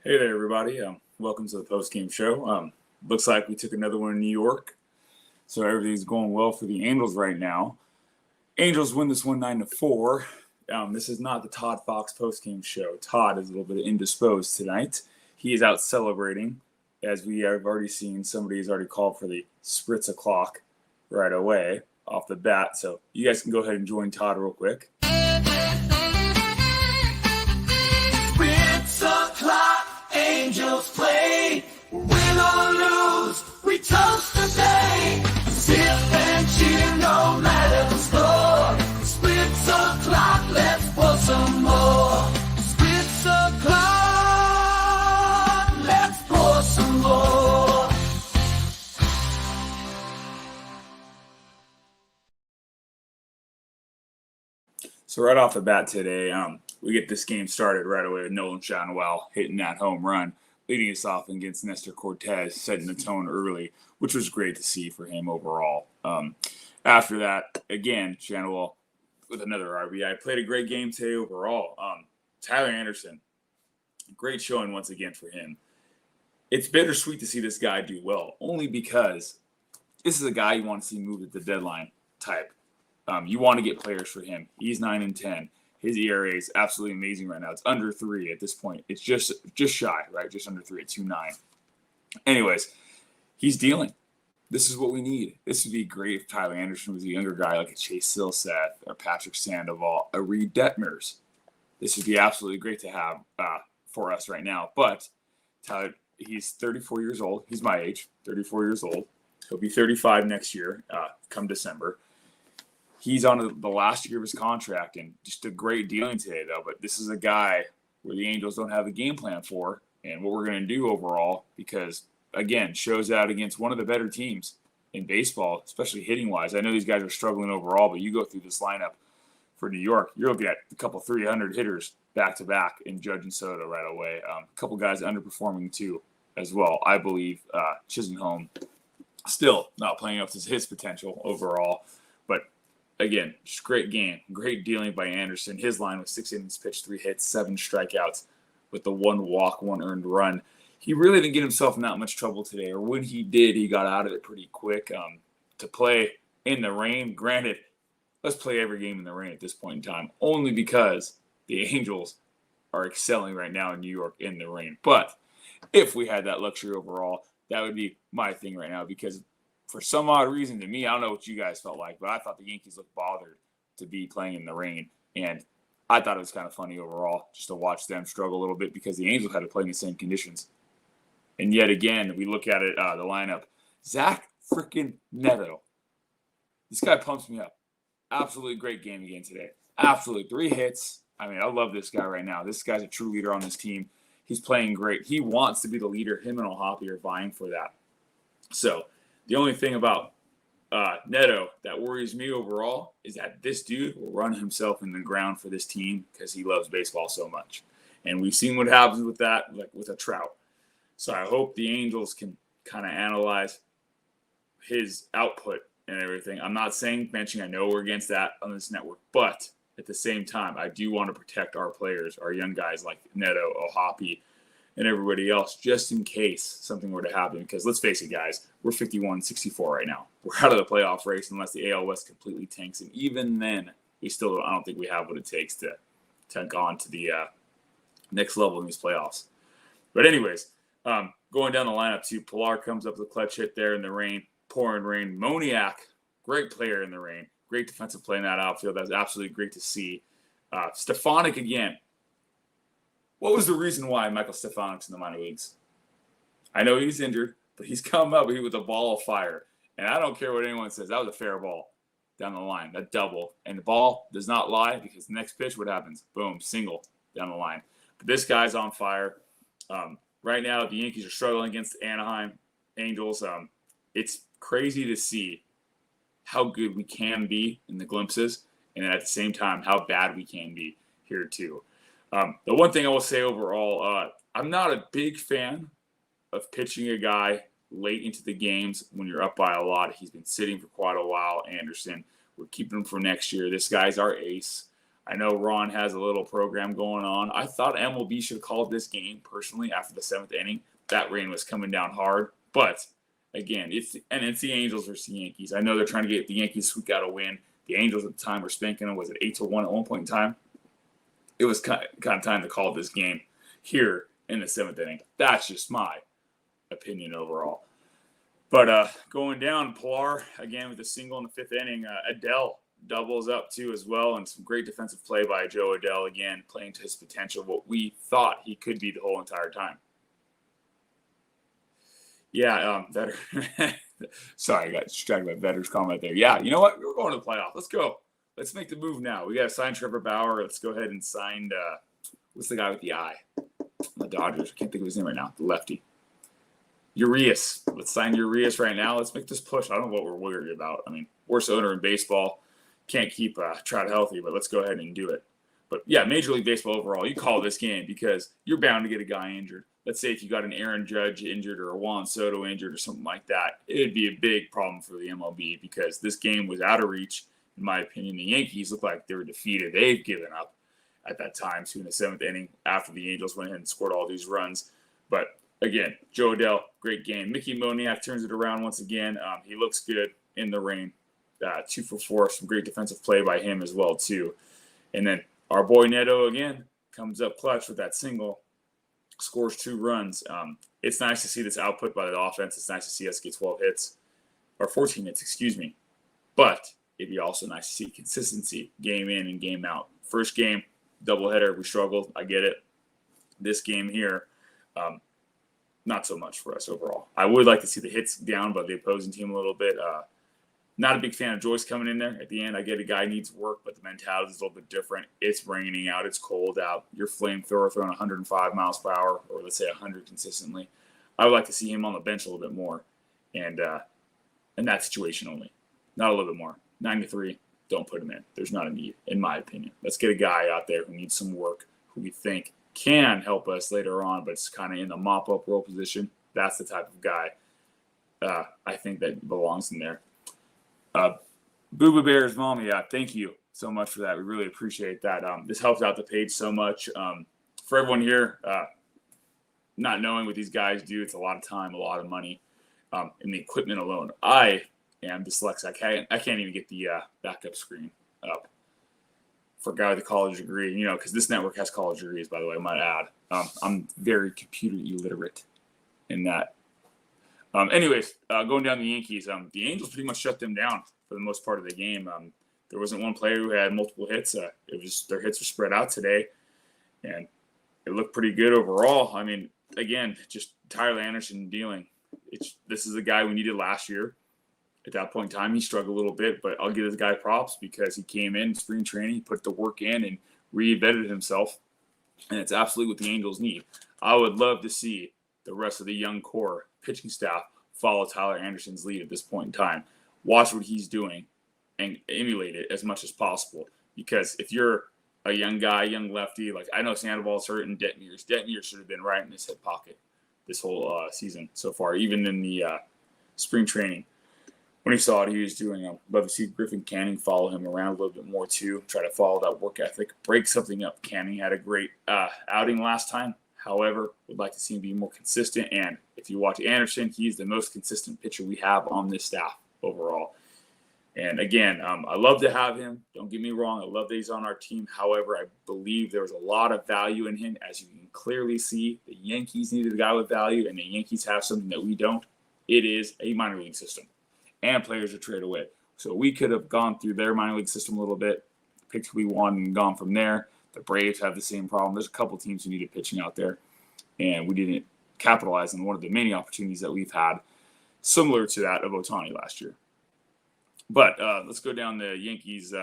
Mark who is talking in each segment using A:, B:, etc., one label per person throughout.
A: Hey there, everybody. Welcome to the post-game show. Looks like we took another one in New York, so everything's going well for the Angels right now. Angels win this one 9-4. This is not the Todd Fox post-game show. Todd is a little bit indisposed tonight. He is out celebrating, as we have already seen. Somebody has already called for the spritz o'clock right away off the bat. So you guys can go ahead and join Todd real quick.
B: Spritz o'clock. Angels play, win or lose, we toast today. Sip and cheer no matter the score. Spritz o'clock, let's pour some more. Spritz o'clock, let's pour some more.
A: So right off the bat today, we get this game started right away with Nolan Schanuel hitting that home run, leading us off against Nestor Cortes, setting the tone early, which was great to see for him overall. After that, again, Schanuel with another RBI. Played a great game today overall. Tyler Anderson, great showing once again for him. It's bittersweet to see this guy do well, only because this is a guy you want to see move at the deadline type. You want to get players for him. He's 9-10. His ERA is absolutely amazing right now. It's under 3 at this point. It's just shy, right? Just under 3 at 2.9. Anyways, he's dealing. This is what we need. This would be great if Tyler Anderson was a younger guy like a Chase Silseth or Patrick Sandoval, a Reed Detmers. This would be absolutely great to have for us right now. But Tyler, he's 34 years old. He's my age, 34 years old. He'll be 35 next year, come December. He's on the last year of his contract, and just a great dealing today, though. But this is a guy where the Angels don't have a game plan for, and what we're going to do overall, because, again, shows out against one of the better teams in baseball, especially hitting-wise. I know these guys are struggling overall, but you go through this lineup for New York, you're looking at a couple 300 hitters back-to-back in Judge and Soto right away. A couple guys underperforming, too, as well. I believe Chisenhome still not playing up to his potential overall, but again, just great game. Great dealing by Anderson. His line was 6 innings pitched, 3 hits, 7 strikeouts with the 1 walk, 1 earned run. He really didn't get himself in that much trouble today, or when he did, he got out of it pretty quick. To play in the rain, granted, let's play every game in the rain at this point in time, only because the Angels are excelling right now in New York in the rain. But if we had that luxury overall, that would be my thing right now, because for some odd reason, to me, I don't know what you guys felt like, but I thought the Yankees looked bothered to be playing in the rain. And I thought it was kind of funny overall just to watch them struggle a little bit because the Angels had to play in the same conditions. And yet again, we look at it, the lineup. Zach freaking Neto. This guy pumps me up. Absolutely great game again today. Absolutely. 3 hits. I mean, I love this guy right now. This guy's a true leader on this team. He's playing great. He wants to be the leader. Him and O'Hoppe are vying for that. So, the only thing about Neto that worries me overall is that this dude will run himself in the ground for this team because he loves baseball so much. And we've seen what happens with that, like with a Trout. So I hope the Angels can kind of analyze his output and everything. I'm not saying benching. I know we're against that on this network. But at the same time, I do want to protect our players, our young guys like Neto, O'Hoppe, and everybody else, just in case something were to happen. Because let's face it, guys, we're 51-64 right now. We're out of the playoff race unless the AL West completely tanks. And even then, I don't think we have what it takes to go on to the next level in these playoffs. But anyways, going down the lineup too, Pilar comes up with a clutch hit there in the rain, pouring rain. Moniak, great player in the rain. Great defensive play in that outfield. That was absolutely great to see. Stefanik again. What was the reason why Michael Stefanik's in the minor leagues? I know he's injured, but he's come up with a ball of fire. And I don't care what anyone says. That was a fair ball down the line, that double. And the ball does not lie because the next pitch, what happens? Boom, single down the line. But this guy's on fire. Right now, the Yankees are struggling against the Anaheim Angels. It's crazy to see how good we can be in the glimpses, and at the same time, how bad we can be here too. The one thing I will say overall, I'm not a big fan of pitching a guy late into the games when you're up by a lot. He's been sitting for quite a while, Anderson. We're keeping him for next year. This guy's our ace. I know Ron has a little program going on. I thought MLB should have called this game personally after the 7th inning. That rain was coming down hard. But again, it's the Angels versus the Yankees. I know they're trying to get the Yankees to squeak out a win. The Angels at the time were spanking them. Was it 8-1 at one point in time? It was kind of time to call this game here in the 7th inning. That's just my opinion overall. But going down, Pilar again with a single in the 5th inning. Adell doubles up too as well, and some great defensive play by Joe Adell again, playing to his potential, what we thought he could be the whole entire time. Yeah, Vetter. Sorry, I got distracted by Vetter's comment there. Yeah, you know what? We're going to the playoff. Let's go. Let's make the move now. We got to sign Trevor Bauer. Let's go ahead and sign, what's the guy with the eye? The Dodgers. I can't think of his name right now. The lefty. Urias. Let's sign Urias right now. Let's make this push. I don't know what we're worried about. I mean, worst owner in baseball. Can't keep Trout healthy, but let's go ahead and do it. But yeah, Major League Baseball overall, you call this game because you're bound to get a guy injured. Let's say if you got an Aaron Judge injured or a Juan Soto injured or something like that, it'd be a big problem for the MLB because this game was out of reach. In my opinion, the Yankees look like they were defeated. They've given up at that time, too, in the 7th inning after the Angels went ahead and scored all these runs. But again, Joe Adell, great game. Mickey Moniak turns it around once again. He looks good in the rain. 2 for 4, some great defensive play by him as well, too. And then our boy Neto again comes up clutch with that single, scores 2 runs. It's nice to see this output by the offense. It's nice to see us get 12 hits, or 14 hits, excuse me. But it'd be also nice to see consistency game in and game out. First game, doubleheader, we struggled. I get it. This game here, not so much for us overall. I would like to see the hits down by the opposing team a little bit. Not a big fan of Joyce coming in there at the end. I get a guy needs work, but the mentality is a little bit different. It's raining out. It's cold out. Your flamethrower throwing 105 miles per hour, or let's say 100 consistently. I would like to see him on the bench a little bit more, and in that situation only, not a little bit more. 9-3, don't put him in. There's not a need, in my opinion. Let's get a guy out there who needs some work, who we think can help us later on, but it's kind of in the mop-up role position. That's the type of guy I think that belongs in there. Booba Bear's mom, yeah, thank you so much for that. We really appreciate that. This helps out the page so much. For everyone here, not knowing what these guys do, it's a lot of time, a lot of money, in the equipment alone. I am dyslexic. I can't even get the backup screen up for a guy with a college degree, because this network has college degrees, by the way, I might add. I'm very computer illiterate in that. Anyways, going down the Yankees, the Angels pretty much shut them down for the most part of the game. There wasn't one player who had multiple hits. It was their hits were spread out today, and it looked pretty good overall. I mean, again, just Tyler Anderson dealing. This is a guy we needed last year. At that point in time, he struggled a little bit, but I'll give this guy props because he came in spring training, put the work in, and reinvented himself, and it's absolutely what the Angels need. I would love to see the rest of the young core pitching staff follow Tyler Anderson's lead at this point in time. Watch what he's doing and emulate it as much as possible. Because if you're a young guy, young lefty, like I know Sandoval's hurt and Detmers should have been right in his hip pocket this whole season so far, even in the spring training. When he saw what he was doing, I'd love to see Griffin Canning follow him around a little bit more too, try to follow that work ethic, break something up. Canning had a great outing last time. However, would like to see him be more consistent. And if you watch Anderson, he's the most consistent pitcher we have on this staff overall. And again, I love to have him. Don't get me wrong. I love that he's on our team. However, I believe there was a lot of value in him. As you can clearly see, the Yankees needed a guy with value, and the Yankees have something that we don't. It is a minor league system, and players are traded away. So we could have gone through their minor league system a little bit, picked who we wanted, and gone from there. The Braves have the same problem. There's a couple teams who needed pitching out there, and we didn't capitalize on one of the many opportunities that we've had, similar to that of Ohtani last year. But let's go down the Yankees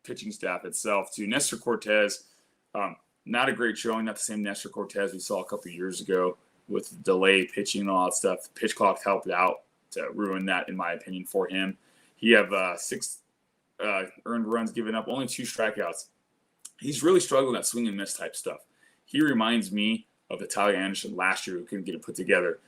A: pitching staff itself to Nestor Cortes. Not a great showing, not the same Nestor Cortes we saw a couple years ago with delay pitching and all that stuff. The pitch clock helped out to ruin that, in my opinion, for him. He have 6 earned runs given up, only 2 strikeouts. He's really struggling with that swing and miss type stuff. He reminds me of the Tyler Anderson last year who couldn't get it put together.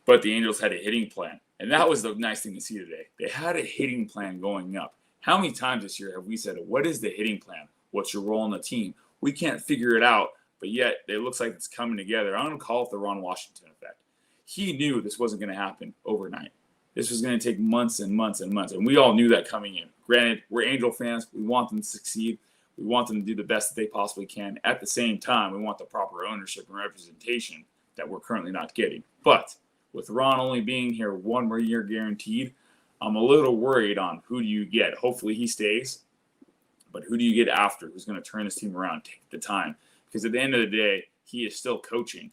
A: But the Angels had a hitting plan. And that was the nice thing to see today. They had a hitting plan going up. How many times this year have we said, what is the hitting plan? What's your role on the team? We can't figure it out, but yet it looks like it's coming together. I'm going to call it the Ron Washington effect. He knew this wasn't going to happen overnight. This was going to take months and months and months, and we all knew that coming in. Granted, we're Angel fans. We want them to succeed. We want them to do the best that they possibly can. At the same time, we want the proper ownership and representation that we're currently not getting. But with Ron only being here 1 more year guaranteed, I'm a little worried on who do you get. Hopefully he stays, but who do you get after? Who's going to turn this team around? Take the time. Because at the end of the day, he is still coaching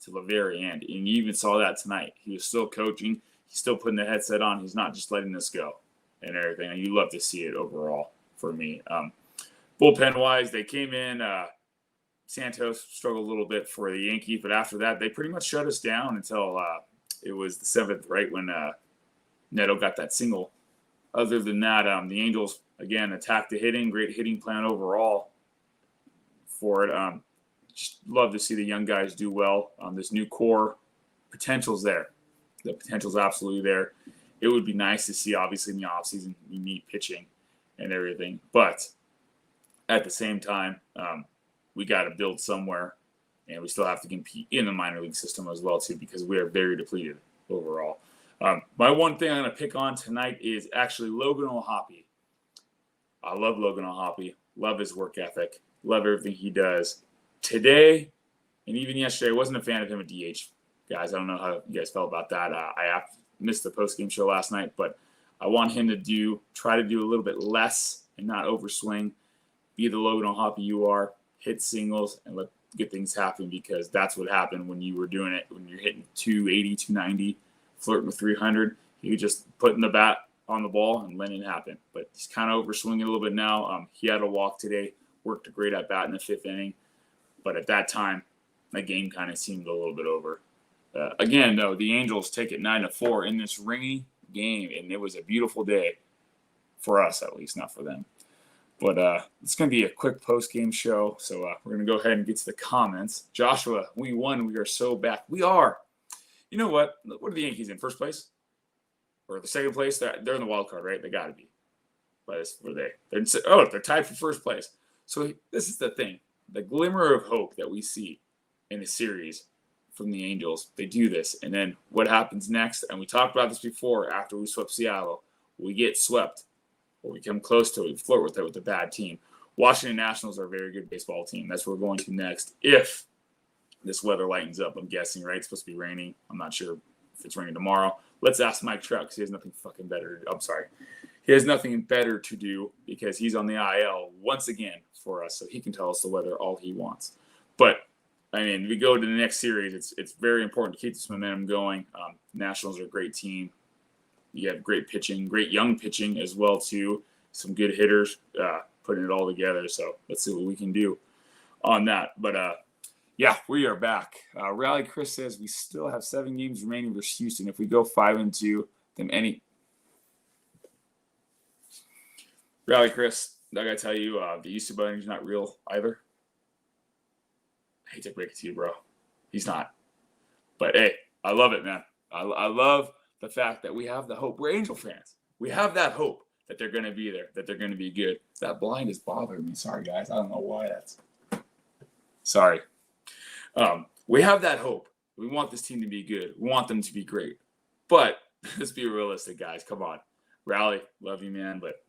A: to the very end. And you even saw that tonight. He was still coaching. He's still putting the headset on. He's not just letting this go and everything. And you love to see it overall for me. Bullpen-wise, they came in. Santos struggled a little bit for the Yankees, but after that, they pretty much shut us down until it was the 7th, right, when Neto got that single. Other than that, the Angels, again, attacked the hitting. Great hitting plan overall for it. Just love to see the young guys do well. This new core, potential's there. The potential's absolutely there. It would be nice to see, obviously, in the offseason, you need pitching and everything. But at the same time, we got to build somewhere, and we still have to compete in the minor league system as well, too, because we are very depleted overall. My one thing I'm going to pick on tonight is actually Logan O'Hoppe. I love Logan O'Hoppe. Love his work ethic. Love everything he does. Today, and even yesterday, I wasn't a fan of him at DH. Guys, I don't know how you guys felt about that. I missed the post-game show last night, but I want him to try to do a little bit less and not overswing. Be the Logan O'Hoppe you are. Hit singles and let get things happen, because that's what happened when you were doing it. When you're hitting 280, 290, flirting with 300, you just putting the bat on the ball and letting it happen. But he's kind of overswinging a little bit now. He had a walk today, worked a great at bat in the 5th inning. But at that time, that game kind of seemed a little bit over. Again, though, the Angels take it 9-4 in this rainy game, and it was a beautiful day for us, at least, not for them. But it's going to be a quick post-game show, so we're going to go ahead and get to the comments. Joshua, we won. We are so back. We are. You know what? What are the Yankees in? First place? Or the second place? They're in the wild card, right? They got to be. But what are they? They're tied for first place. So this is the thing. The glimmer of hope that we see in a series from the Angels, they do this. And then what happens next? And we talked about this before after we swept Seattle. We get swept, or we come close to it. We flirt with it with a bad team. Washington Nationals are a very good baseball team. That's where we're going to next. If this weather lightens up, I'm guessing, right? It's supposed to be raining. I'm not sure if it's raining tomorrow. Let's ask Mike Trout, because he has nothing fucking better to do. I'm sorry. He has nothing better to do because he's on the IL once again for us, so he can tell us the weather all he wants. But I mean, we go to the next series. It's very important to keep this momentum going. Nationals are a great team. You have great pitching, great young pitching as well too. Some good hitters putting it all together. So let's see what we can do on that. But yeah, we are back. Rally Chris says we still have 7 games remaining versus Houston. If we go 5-2, then any. Rally Chris, I gotta tell you, the Houston Bunny's not real either. I hate to break it to you, bro. He's not. But hey, I love it, man. I love the fact that we have the hope. We're Angel fans. We have that hope that they're going to be there, that they're going to be good. That blind is bothering me. Sorry, guys. I don't know why that's. Sorry. We have that hope. We want this team to be good. We want them to be great. But let's be realistic, guys. Come on. Rally, love you, man. But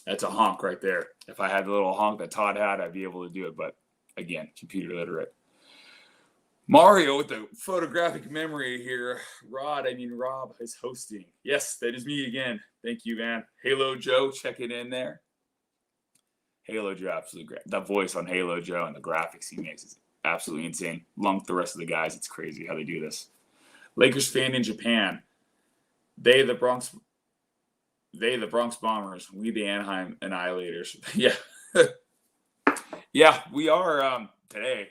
A: that's a honk right there. If I had the little honk that Todd had, I'd be able to do it. But again, computer literate. Mario with the photographic memory here. Rob is hosting. Yes, that is me again. Thank you, man. Halo Joe checking in there. Halo Joe, absolutely great. That voice on Halo Joe and the graphics he makes is absolutely insane. Along with the rest of the guys, it's crazy how they do this. Lakers fan in Japan. They the Bronx Bombers. We the Anaheim Annihilators. Yeah. Yeah, we are today.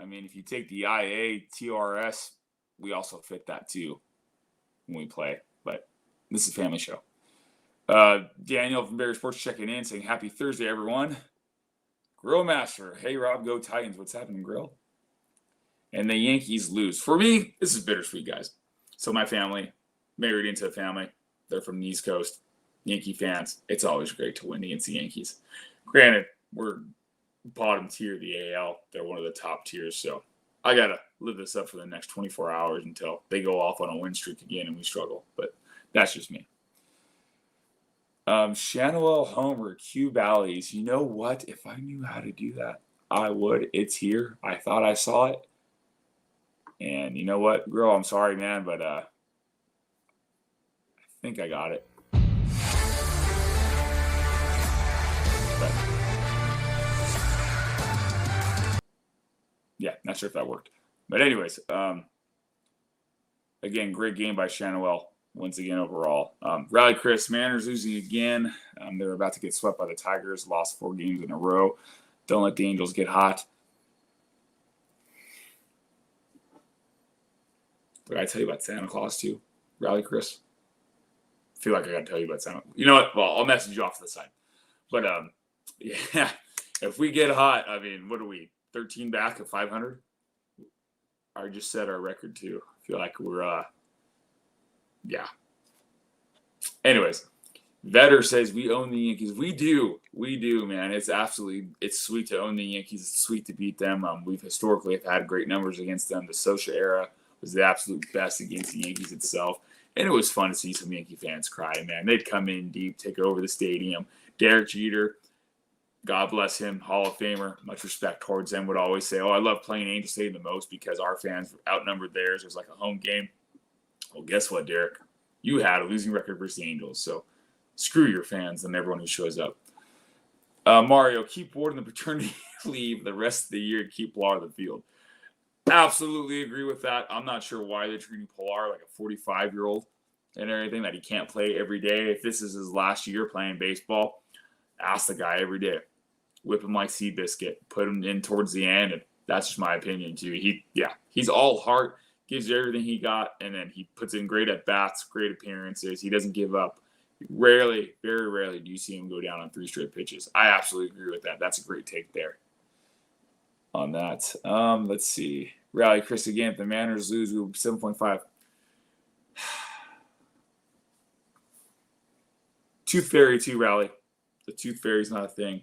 A: I mean, if you take the IA, TRS, we also fit that too when we play. But this is a family show. Daniel from Barry Sports checking in, saying happy Thursday, everyone. Grill Master. Hey, Rob, go Titans. What's happening, Grill? And the Yankees lose. For me, this is bittersweet, guys. So my family, married into a family. They're from the East Coast. Yankee fans. It's always great to win against the Yankees. Granted, we're bottom tier of the AL. They're one of the top tiers. So I got to live this up for the next 24 hours until they go off on a win streak again and we struggle. But that's just me. Shanuel Homer, Q Bally's. You know what? If I knew how to do that, I would. It's here. I thought I saw it. And you know what, girl? I'm sorry, man, but I think I got it. But, yeah, not sure if that worked. But anyways, again, great game by Shanuel once again overall. Rally Chris, Mariners losing again. They're about to get swept by the Tigers. Lost 4 games in a row. Don't let the Angels get hot. Did I tell you about Santa Claus too? Rally Chris? I feel like I got to tell you about Santa. You know what? Well, I'll message you off to the side. But yeah, if we get hot, I mean, what are we? 13 back at 500? I just set our record too. I feel like we're yeah. Anyways, Vetter says we own the Yankees. We do, man. It's sweet to own the Yankees. It's sweet to beat them. We've historically had great numbers against them. The Socia era was the absolute best against the Yankees itself. And it was fun to see some Yankee fans cry, man. They'd come in deep, take over the stadium. Derek Jeter, God bless him, Hall of Famer, much respect towards him, would always say, I love playing Angel Stadium the most because our fans outnumbered theirs. It was like a home game. Well, guess what, Derek? You had a losing record versus the Angels, so screw your fans and everyone who shows up. Mario, keep Ward in the paternity leave the rest of the year and keep Pilar on the field. Absolutely agree with that. I'm not sure why they're treating Pilar like a 45-year-old and everything, that he can't play every day. If this is his last year playing baseball, ask the guy every day. Whip him like Seabiscuit. Put him in towards the end. And that's just my opinion, too. He's all heart, gives you everything he got, and then he puts in great at-bats, great appearances. He doesn't give up. Rarely, very rarely do you see him go down on 3 straight pitches. I absolutely agree with that. That's a great take there on that. Let's see. Rally Chris again. If the Mariners lose, we'll be 7.5. Tooth Fairy too, Rally. The Tooth Fairy's not a thing.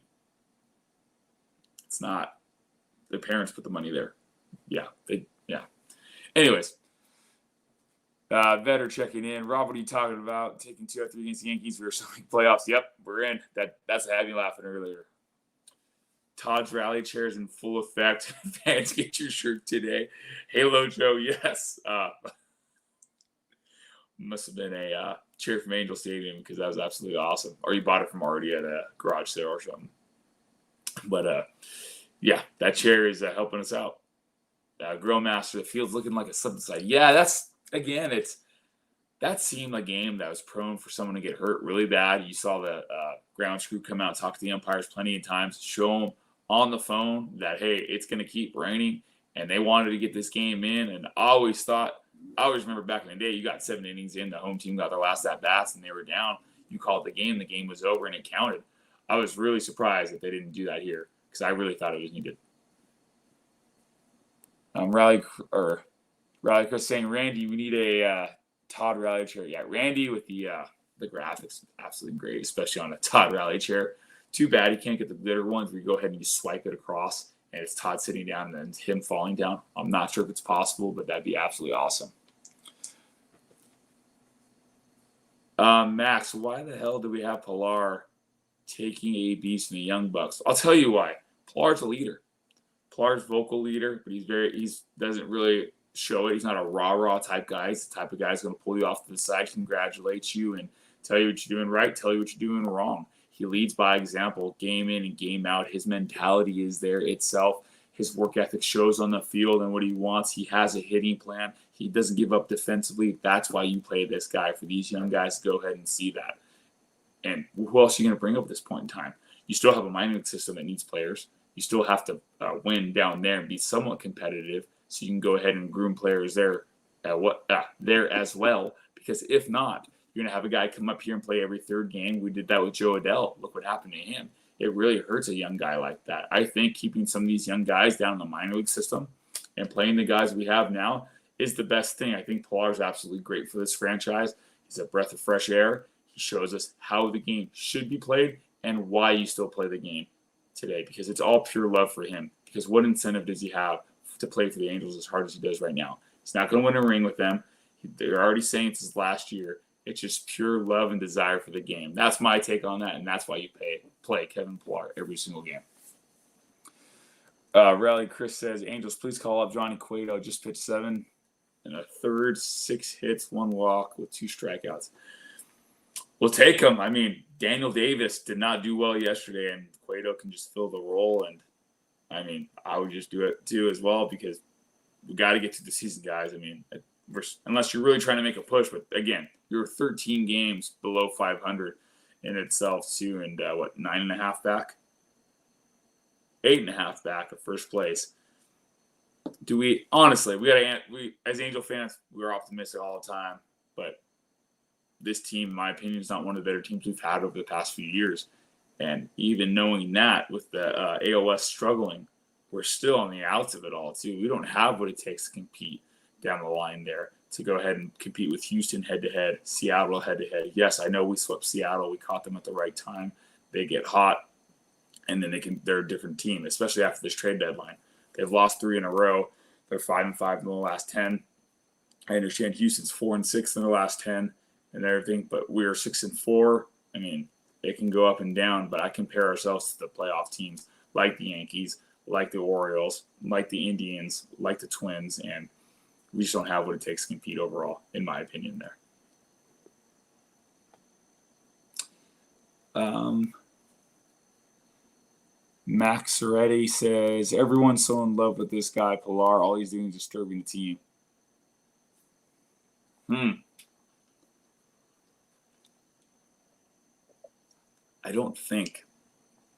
A: It's not. The parents put the money there. Yeah. Anyways. Vetter checking in. Rob, what are you talking about? Taking 2 out of 3 against the Yankees. We were selling playoffs. Yep, we're in. That's had me laughing earlier. Todd's rally chairs in full effect. Fans, get your shirt today. Halo Joe, yes. Must have been a chair from Angel Stadium because that was absolutely awesome. Or you bought it from already at a garage sale or something. But, yeah, that chair is helping us out. Grill Master, the field's looking like a something side. Yeah, that seemed like a game that was prone for someone to get hurt really bad. You saw the ground crew come out and talk to the umpires plenty of times, show them on the phone that, hey, it's going to keep raining, and they wanted to get this game in. And I always remember back in the day, you got 7 innings in, the home team got their last at-bats, and they were down. You called the game was over, and it counted. I was really surprised that they didn't do that here because I really thought it was needed. Rally Chris saying, Randy, we need a Todd rally chair. Yeah, Randy with the graphics, absolutely great, especially on a Todd rally chair. Too bad he can't get the bitter ones where you go ahead and you swipe it across and it's Todd sitting down and then him falling down. I'm not sure if it's possible, but that'd be absolutely awesome. Max, why the hell do we have Pilar taking ABs from the Young Bucks? I'll tell you why. Pilar's a leader. Pilar's vocal leader, but he doesn't really show it. He's not a rah-rah type guy. He's the type of guy who's going to pull you off to the side, congratulate you, and tell you what you're doing right, tell you what you're doing wrong. He leads by example, game in and game out. His mentality is there itself. His work ethic shows on the field and what he wants. He has a hitting plan. He doesn't give up defensively. That's why you play this guy, for these young guys to go ahead and see that. And who else are you going to bring up at this point in time? You still have a minor league system that needs players. You still have to win down there and be somewhat competitive, so you can go ahead and groom players there as well. Because if not, you're going to have a guy come up here and play every 3rd game. We did that with Joe Adell. Look what happened to him. It really hurts a young guy like that. I think keeping some of these young guys down in the minor league system and playing the guys we have now is the best thing. I think Pilar is absolutely great for this franchise. He's a breath of fresh air. He shows us how the game should be played and why you still play the game. today because it's all pure love for him. Because what incentive does he have to play for the Angels as hard as he does right now? He's not going to win a ring with them. They're already saying it's his last year. It's just pure love and desire for the game. That's my take on that, and that's why you play Kevin Pillar every single game. Rally Chris says, Angels, please call up Johnny Cueto. Just pitched 7 1/3, 6 hits, 1 walk with 2 strikeouts. We'll take him. I mean, Daniel Davis did not do well yesterday, and Cueto can just fill the role. And, I mean, I would just do it too as well because we got to get to the season, guys. I mean, unless you're really trying to make a push. But, again, you're 13 games below 500 in itself too, and 9.5 back? 8.5 back of first place. Do we honestly? We as Angel fans, we're optimistic all the time, but this team, in my opinion, is not one of the better teams we've had over the past few years. And even knowing that, with the AOS struggling, we're still on the outs of it all too. We don't have what it takes to compete down the line there to go ahead and compete with Houston head-to-head, Seattle head-to-head. Yes, I know we swept Seattle. We caught them at the right time. They get hot, and then they're a different team, especially after this trade deadline. They've lost 3 in a row. They're 5-5 in the last 10. I understand Houston's 4-6 in the last 10 and everything, but we're 6-4. I mean, they can go up and down, but I compare ourselves to the playoff teams like the Yankees, like the Orioles, like the Indians, like the Twins, and we just don't have what it takes to compete overall, in my opinion there. Max Soretti says, everyone's so in love with this guy, Pillar. All he's doing is disturbing the team. I don't think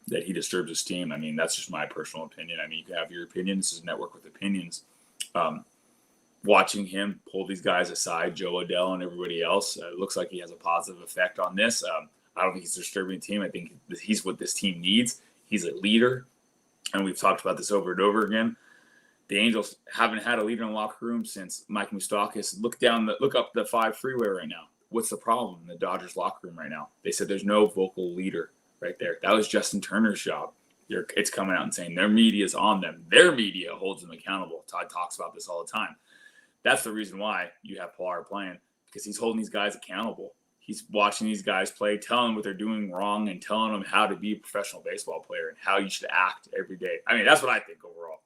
A: that he disturbs his team. I mean, that's just my personal opinion. I mean, you can have your opinion. This is a network with opinions. Watching him pull these guys aside, Joe Adell and everybody else, it looks like he has a positive effect on this. I don't think he's disturbing the team. I think he's what this team needs. He's a leader, and we've talked about this over and over again. The Angels haven't had a leader in the locker room since Mike Moustakas. Look up the 5 freeway right now. What's the problem in the Dodgers locker room right now? They said there's no vocal leader right there. That was Justin Turner's job. It's coming out and saying their media is on them. Their media holds them accountable. Todd talks about this all the time. That's the reason why you have Pillar playing, because he's holding these guys accountable. He's watching these guys play, telling them what they're doing wrong, and telling them how to be a professional baseball player and how you should act every day. I mean, that's what I think overall.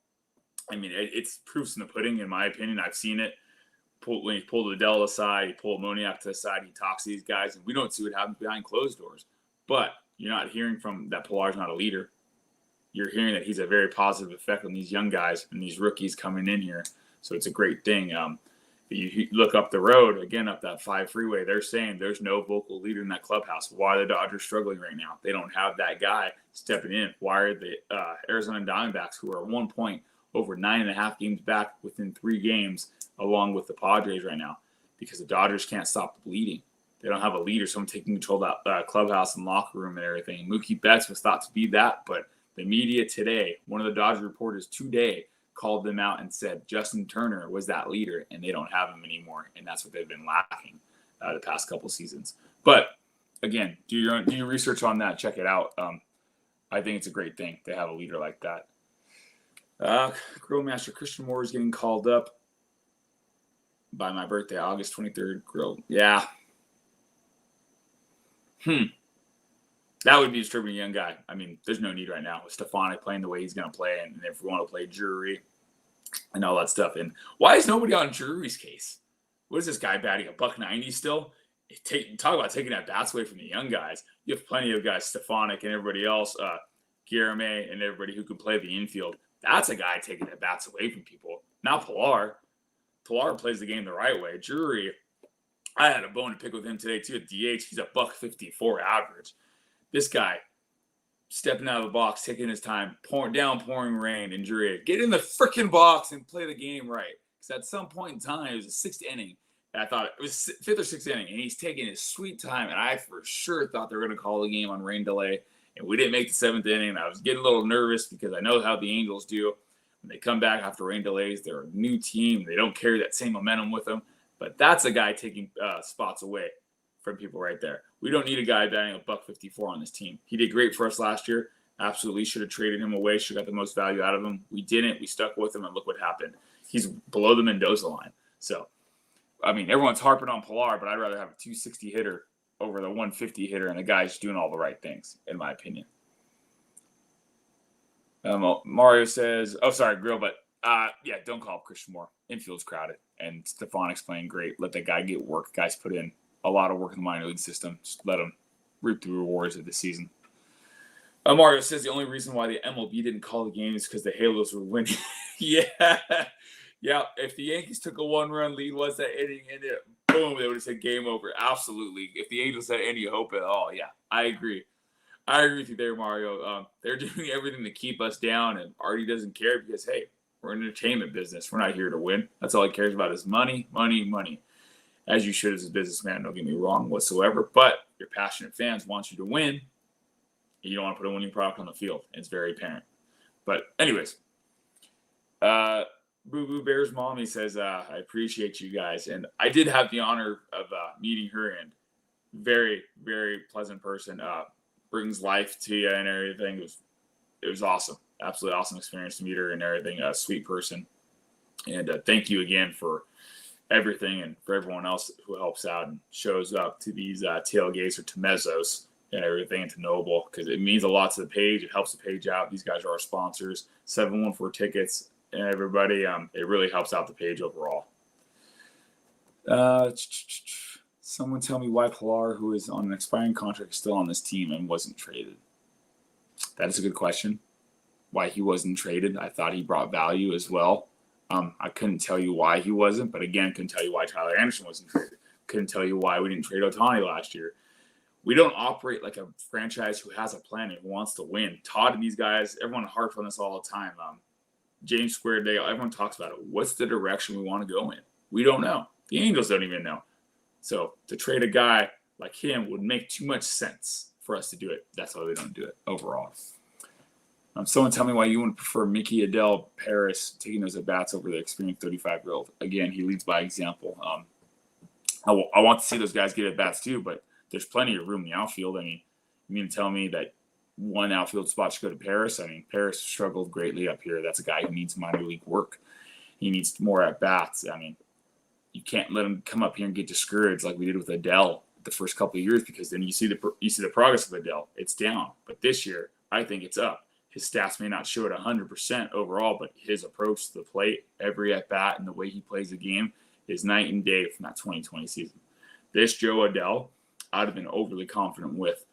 A: I mean, it's proofs in the pudding, in my opinion. I've seen it. When he pulled Adell aside, he pulled Moniak to the side, he talks to these guys, and we don't see what happens behind closed doors. But you're not hearing from that Pillar's not a leader. You're hearing that he's a very positive effect on these young guys and these rookies coming in here. So it's a great thing. You look up the road, again, up that 5 freeway, they're saying there's no vocal leader in that clubhouse. Why are the Dodgers struggling right now? They don't have that guy stepping in. Why are the Arizona Diamondbacks, who are at 1 point over 9.5 games back within 3 games, along with the Padres right now? Because the Dodgers can't stop the bleeding. They don't have a leader, someone taking control of that clubhouse and locker room and everything. Mookie Betts was thought to be that, but the media today, one of the Dodger reporters today, called them out and said Justin Turner was that leader, and they don't have him anymore, and that's what they've been lacking the past couple seasons. But again, do your research on that. Check it out. I think it's a great thing to have a leader like that. Grill Master Christian Moore is getting called up by my birthday, August 23rd. Grill, yeah. That would be disturbing a young guy. I mean, there's no need right now with Stefanik playing the way he's going to play, and if we want to play Drury and all that stuff. And why is nobody on Drury's case? What is this guy batting, $190 still? Talk about taking that bats away from the young guys. You have plenty of guys, Stefanik and everybody else, Guillerme and everybody who can play the infield. That's a guy taking the bats away from people. Not Pillar. Pillar plays the game the right way. Drury, I had a bone to pick with him today too at DH. He's a $154 average. This guy stepping out of the box, taking his time, pouring rain, and Drury, get in the freaking box and play the game right. Because at some point in time, it was the 6th inning. And I thought it was 5th or 6th inning, and he's taking his sweet time. And I for sure thought they were going to call the game on rain delay. And we didn't make the 7th inning. And I was getting a little nervous because I know how the Angels do. When they come back after rain delays, they're a new team. They don't carry that same momentum with them. But that's a guy taking spots away from people right there. We don't need a guy batting $154 on this team. He did great for us last year. Absolutely should have traded him away. Should have got the most value out of him. We didn't. We stuck with him, and look what happened. He's below the Mendoza line. So, I mean, everyone's harping on Pilar, but I'd rather have a 260 hitter over the 150 hitter, and the guy's doing all the right things, in my opinion. Mario says, oh, sorry, Grill, but yeah, don't call up Christian Moore. Infield's crowded. And Stefan explained great. Let that guy get work. Guys put in a lot of work in the minor league system. Just let him reap the rewards of the season. Mario says the only reason why the MLB didn't call the game is because the Halos were winning. Yeah. If the Yankees took a 1-run lead, once that inning ended, boom, they would have said game over. Absolutely. If the Angels had any hope at all, yeah, I agree. I agree with you there, Mario. They're doing everything to keep us down, and Artie doesn't care because, hey, we're an entertainment business. We're not here to win. That's all he cares about is money, money, money. As you should as a businessman, don't get me wrong whatsoever. But your passionate fans want you to win, and you don't want to put a winning product on the field. It's very apparent. But anyways, Boo Boo Bear's mommy says, I appreciate you guys. And I did have the honor of meeting her, and very, very pleasant person. Brings life to you and everything. It was awesome. Absolutely awesome experience to meet her and everything. A sweet person. And thank you again for everything and for everyone else who helps out and shows up to these tailgates or to Mezzos and everything, and to Noble, because it means a lot to the page. It helps the page out. These guys are our sponsors. 714 Tickets and everybody. It really helps out the page overall. Someone tell me why Pilar, who is on an expiring contract, is still on this team and wasn't traded. That is a good question. Why he wasn't traded. I thought he brought value as well. I couldn't tell you why he wasn't, but again, couldn't tell you why Tyler Anderson wasn't traded. Couldn't tell you why we didn't trade Ohtani last year. We don't operate like a franchise who has a plan and wants to win. Todd and these guys, everyone harps on this all the time. James Squared Day, everyone talks about it. What's the direction we want to go in? We don't know. The Angels don't even know. So to trade a guy like him would make too much sense for us to do it. That's why we don't do it overall. Someone tell me why you would prefer Mickey Adele Paris taking those at-bats over the experienced 35-year-old. Again, he leads by example. I want to see those guys get at-bats too, but there's plenty of room in the outfield. I mean, you mean to tell me that one outfield spot should go to Paris? I mean, Paris struggled greatly up here. That's a guy who needs minor league work. He needs more at-bats. I mean, you can't let him come up here and get discouraged like we did with Adele the first couple of years, because then you see the progress of Adele. It's down. But this year, I think it's up. His stats may not show it 100% overall, but his approach to the plate, every at-bat, and the way he plays the game is night and day from that 2020 season. This Joe Adele, I'd have been overly confident with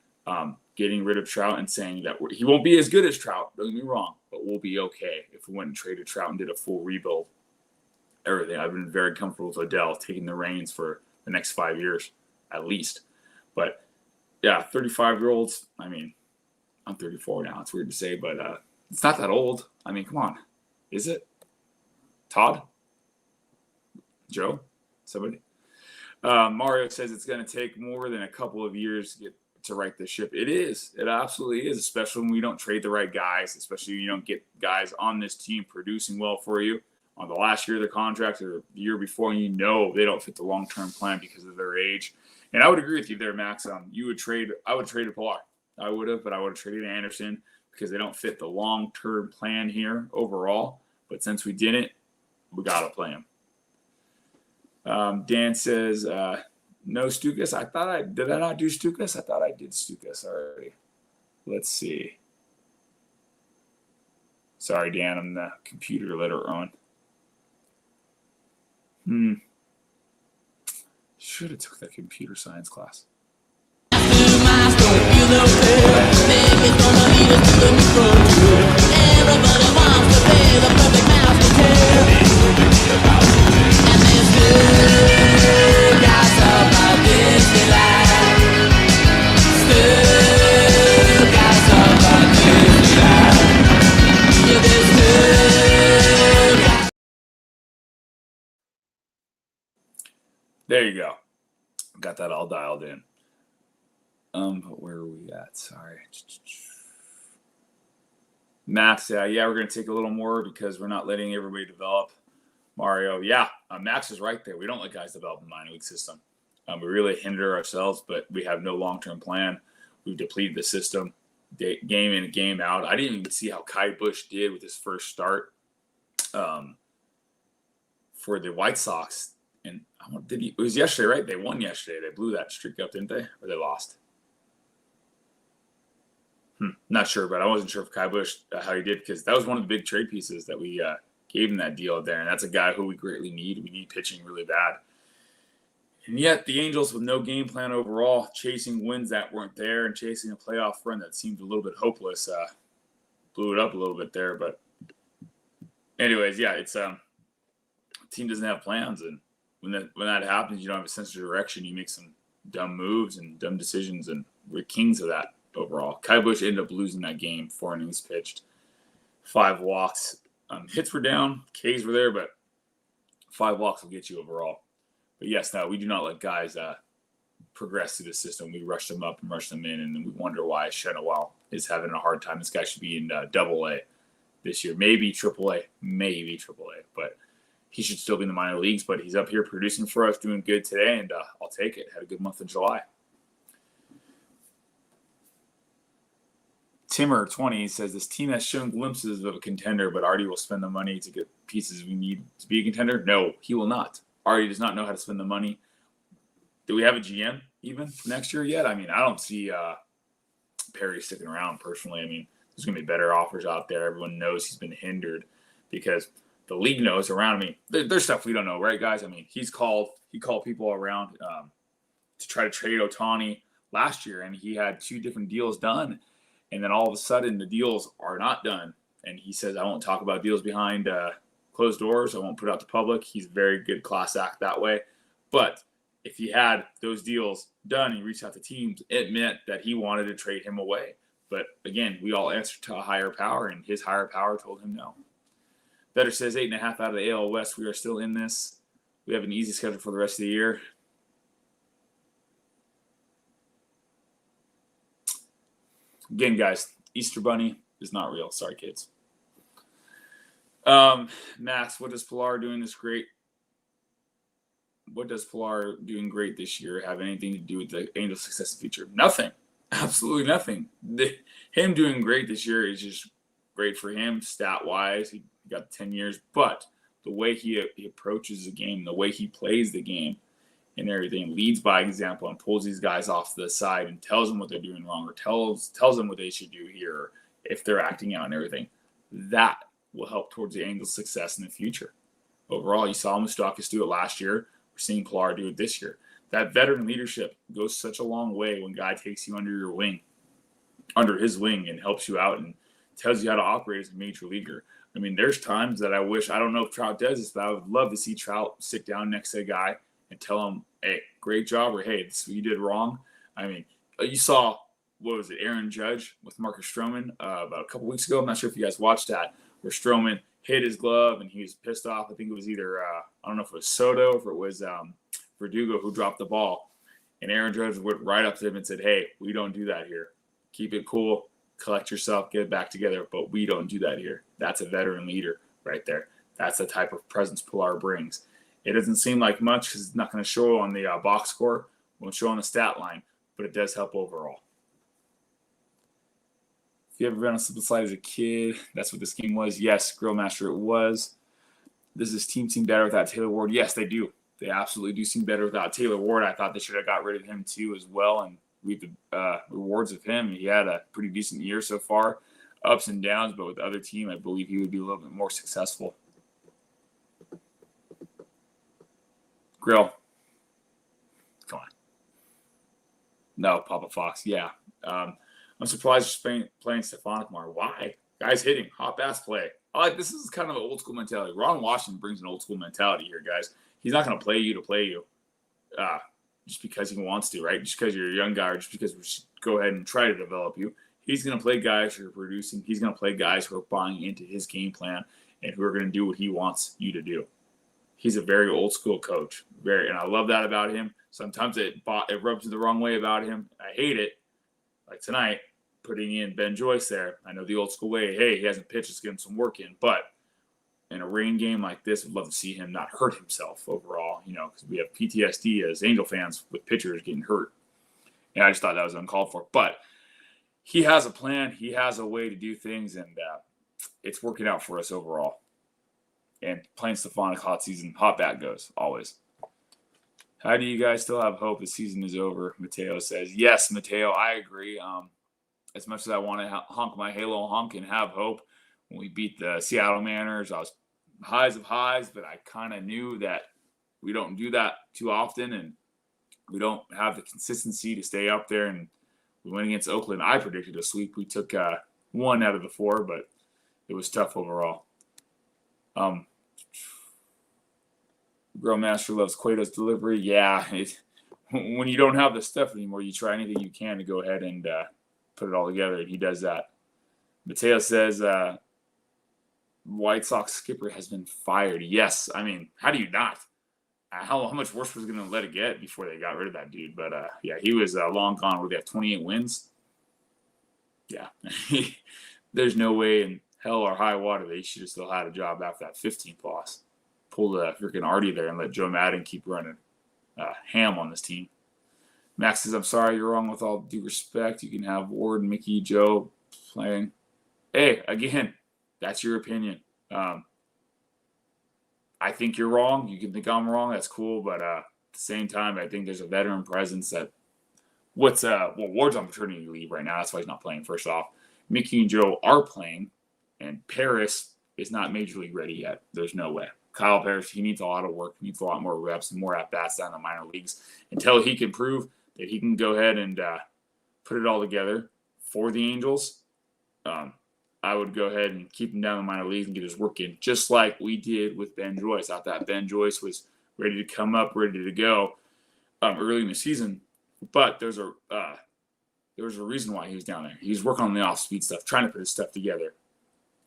A: getting rid of Trout and saying that he won't be as good as Trout, don't get me wrong, but we'll be okay if we went and traded Trout and did a full rebuild. Everything. I've been very comfortable with Adele taking the reins for the next 5 years, at least. But, yeah, 35-year-olds, I mean, I'm 34 now. It's weird to say, but it's not that old. I mean, come on. Is it? Todd? Joe? Somebody? Mario says it's going to take more than a couple of years to right this ship. It is. It absolutely is, especially when we don't trade the right guys, especially when you don't get guys on this team producing well for you on the last year of their contract or the year before, and you know they don't fit the long-term plan because of their age. And I would agree with you there, Max. I would trade a Pilar. I would have, but I would have traded Anderson because they don't fit the long-term plan here overall. But since we didn't, we got to play him. Dan says, no Stukas. Did I not do Stukas? I thought I did Stukas already. Let's see. Sorry, Dan, I'm the computer later on. Should have took that computer science class. There you go. Got that all dialed in. But where are we at? Sorry. Max, yeah, we're going to take a little more because we're not letting everybody develop. Mario, yeah, Max is right there. We don't let guys develop in the minor league system. We really hinder ourselves, but we have no long-term plan. We've depleted the system. game in and game out. I didn't even see how Kai Busch did with his first start for the White Sox. And it was yesterday, right? They won yesterday. They blew that streak up, didn't they? Or they lost? Not sure, but I wasn't sure if Kai Busch, how he did, because that was one of the big trade pieces that we gave him that deal there. And that's a guy who we greatly need. We need pitching really bad. And yet the Angels, with no game plan overall, chasing wins that weren't there and chasing a playoff run that seemed a little bit hopeless, blew it up a little bit there. But anyways, yeah, it's team doesn't have plans. And when that happens, you don't have a sense of direction. You make some dumb moves and dumb decisions, and we're kings of that overall. Kai Busch ended up losing that game, 4 innings pitched, 5 walks. Hits were down, Ks were there, but 5 walks will get you overall. But yes, no, we do not let guys progress through the system. We rush them up and rush them in, and then we wonder why Shenawell is having a hard time. This guy should be in Double-A this year, maybe Triple-A, but he should still be in the minor leagues. But he's up here producing for us, doing good today, and I'll take it. Had a good month of July. Timmer20 says this team has shown glimpses of a contender, but Artie will spend the money to get pieces we need to be a contender. No, he will not. Artie does not know how to spend the money. Do we have a GM even for next year yet? I mean, I don't see Perry sticking around personally. I mean, there's going to be better offers out there. Everyone knows he's been hindered because the league knows around me. There's stuff we don't know, right, guys? I mean, he called people around to try to trade Ohtani last year, and he had 2 different deals done. And then all of a sudden, the deals are not done. And he says, I won't talk about deals behind closed doors. I won't put it out to public. He's a very good class act that way. But if he had those deals done, he reached out to teams, it meant that he wanted to trade him away. But again, we all answer to a higher power, and his higher power told him no. Better says 8.5 out of the AL West. We are still in this. We have an easy schedule for the rest of the year. Again, guys, Easter Bunny is not real. Sorry, kids. Max, what does Pilar doing this great? What does Pilar doing great this year have anything to do with the Angels' success in the future? Nothing. Absolutely nothing. Him doing great this year is just great for him, stat-wise. He got 10 years. But the way he approaches the game, the way he plays the game, and everything, leads by example and pulls these guys off to the side and tells them what they're doing wrong, or tells them what they should do here, or if they're acting out and everything. That will help towards the Angels' success in the future. Overall, you saw Moustakas do it last year. We're seeing Pilar do it this year. That veteran leadership goes such a long way when guy takes you under his wing, and helps you out and tells you how to operate as a major leaguer. I mean, there's times that I don't know if Trout does this, but I would love to see Trout sit down next to a guy and tell him, hey, great job, or hey, this is what you did wrong. I mean, you saw, Aaron Judge with Marcus Stroman about a couple weeks ago. I'm not sure if you guys watched that, where Stroman hit his glove and he was pissed off. I think it was either, I don't know if it was Soto or if it was Verdugo who dropped the ball. And Aaron Judge went right up to him and said, hey, we don't do that here. Keep it cool, collect yourself, get it back together, but we don't do that here. That's a veteran leader right there. That's the type of presence Pilar brings. It doesn't seem like much because it's not going to show on the box score, won't show on the stat line, but it does help overall. If you ever been on slip and slide as a kid, that's what this game was. Yes, Grill Master, it was. Does this team seem better without Taylor Ward? Yes, they do. They absolutely do seem better without Taylor Ward. I thought they should have got rid of him too as well and reap the rewards of him. He had a pretty decent year so far, ups and downs, but with the other team, I believe he would be a little bit more successful. Grill. Come on. No, Papa Fox. Yeah. I'm surprised you're playing Stefanik more. Why? Guy's hitting. Hot-ass play. This is kind of an old-school mentality. Ron Washington brings an old-school mentality here, guys. He's not going to play you just because he wants to, right? Just because you're a young guy or just because we should go ahead and try to develop you. He's going to play guys who are producing. He's going to play guys who are buying into his game plan and who are going to do what he wants you to do. He's a very old-school coach. And I love that about him. Sometimes it rubs you the wrong way about him. I hate it. Like tonight, putting in Ben Joyce there. I know the old-school way, hey, he hasn't pitched, let's get him some work in. But in a rain game like this, I'd love to see him not hurt himself overall, because we have PTSD as Angel fans with pitchers getting hurt. And I just thought that was uncalled for. But he has a plan. He has a way to do things, and it's working out for us overall. And playing Stefanik hot season, hot bat goes always. How do you guys still have hope the season is over? Mateo says, yes, Mateo, I agree. As much as I want to honk my halo honk and have hope, when we beat the Seattle Mariners, I was highs of highs, but I kind of knew that we don't do that too often, and we don't have the consistency to stay up there. And we went against Oakland. I predicted a sweep. We took 1 out of the 4, but it was tough overall. Grillmaster loves Cueto's delivery. Yeah, when you don't have the stuff anymore, you try anything you can to go ahead and put it all together, and he does that. Mateo says White Sox skipper has been fired. Yes, I mean, how do you not? How much worse was going to let it get before they got rid of that dude? But yeah, he was long gone. Where they have 28 wins. Yeah, there's no way in hell or high water they should have still had a job after that 15th loss. Pull the freaking Artie there and let Joe Madden keep running ham on this team. Max says, I'm sorry, you're wrong. With all due respect, you can have Ward, Mickey, Joe playing. Hey, again, that's your opinion. I think you're wrong. You can think I'm wrong. That's cool. But at the same time, I think there's a veteran presence that Ward's on paternity leave right now. That's why he's not playing, first off. Mickey and Joe are playing, and Paris is not major league ready yet. There's no way. Kyle Parrish, he needs a lot of work. He needs a lot more reps and more at-bats down in the minor leagues until he can prove that he can go ahead and put it all together for the Angels. I would go ahead and keep him down in the minor leagues and get his work in, just like we did with Ben Joyce. I thought Ben Joyce was ready to come up, ready to go early in the season. But there was a reason why he was down there. He was working on the off-speed stuff, trying to put his stuff together.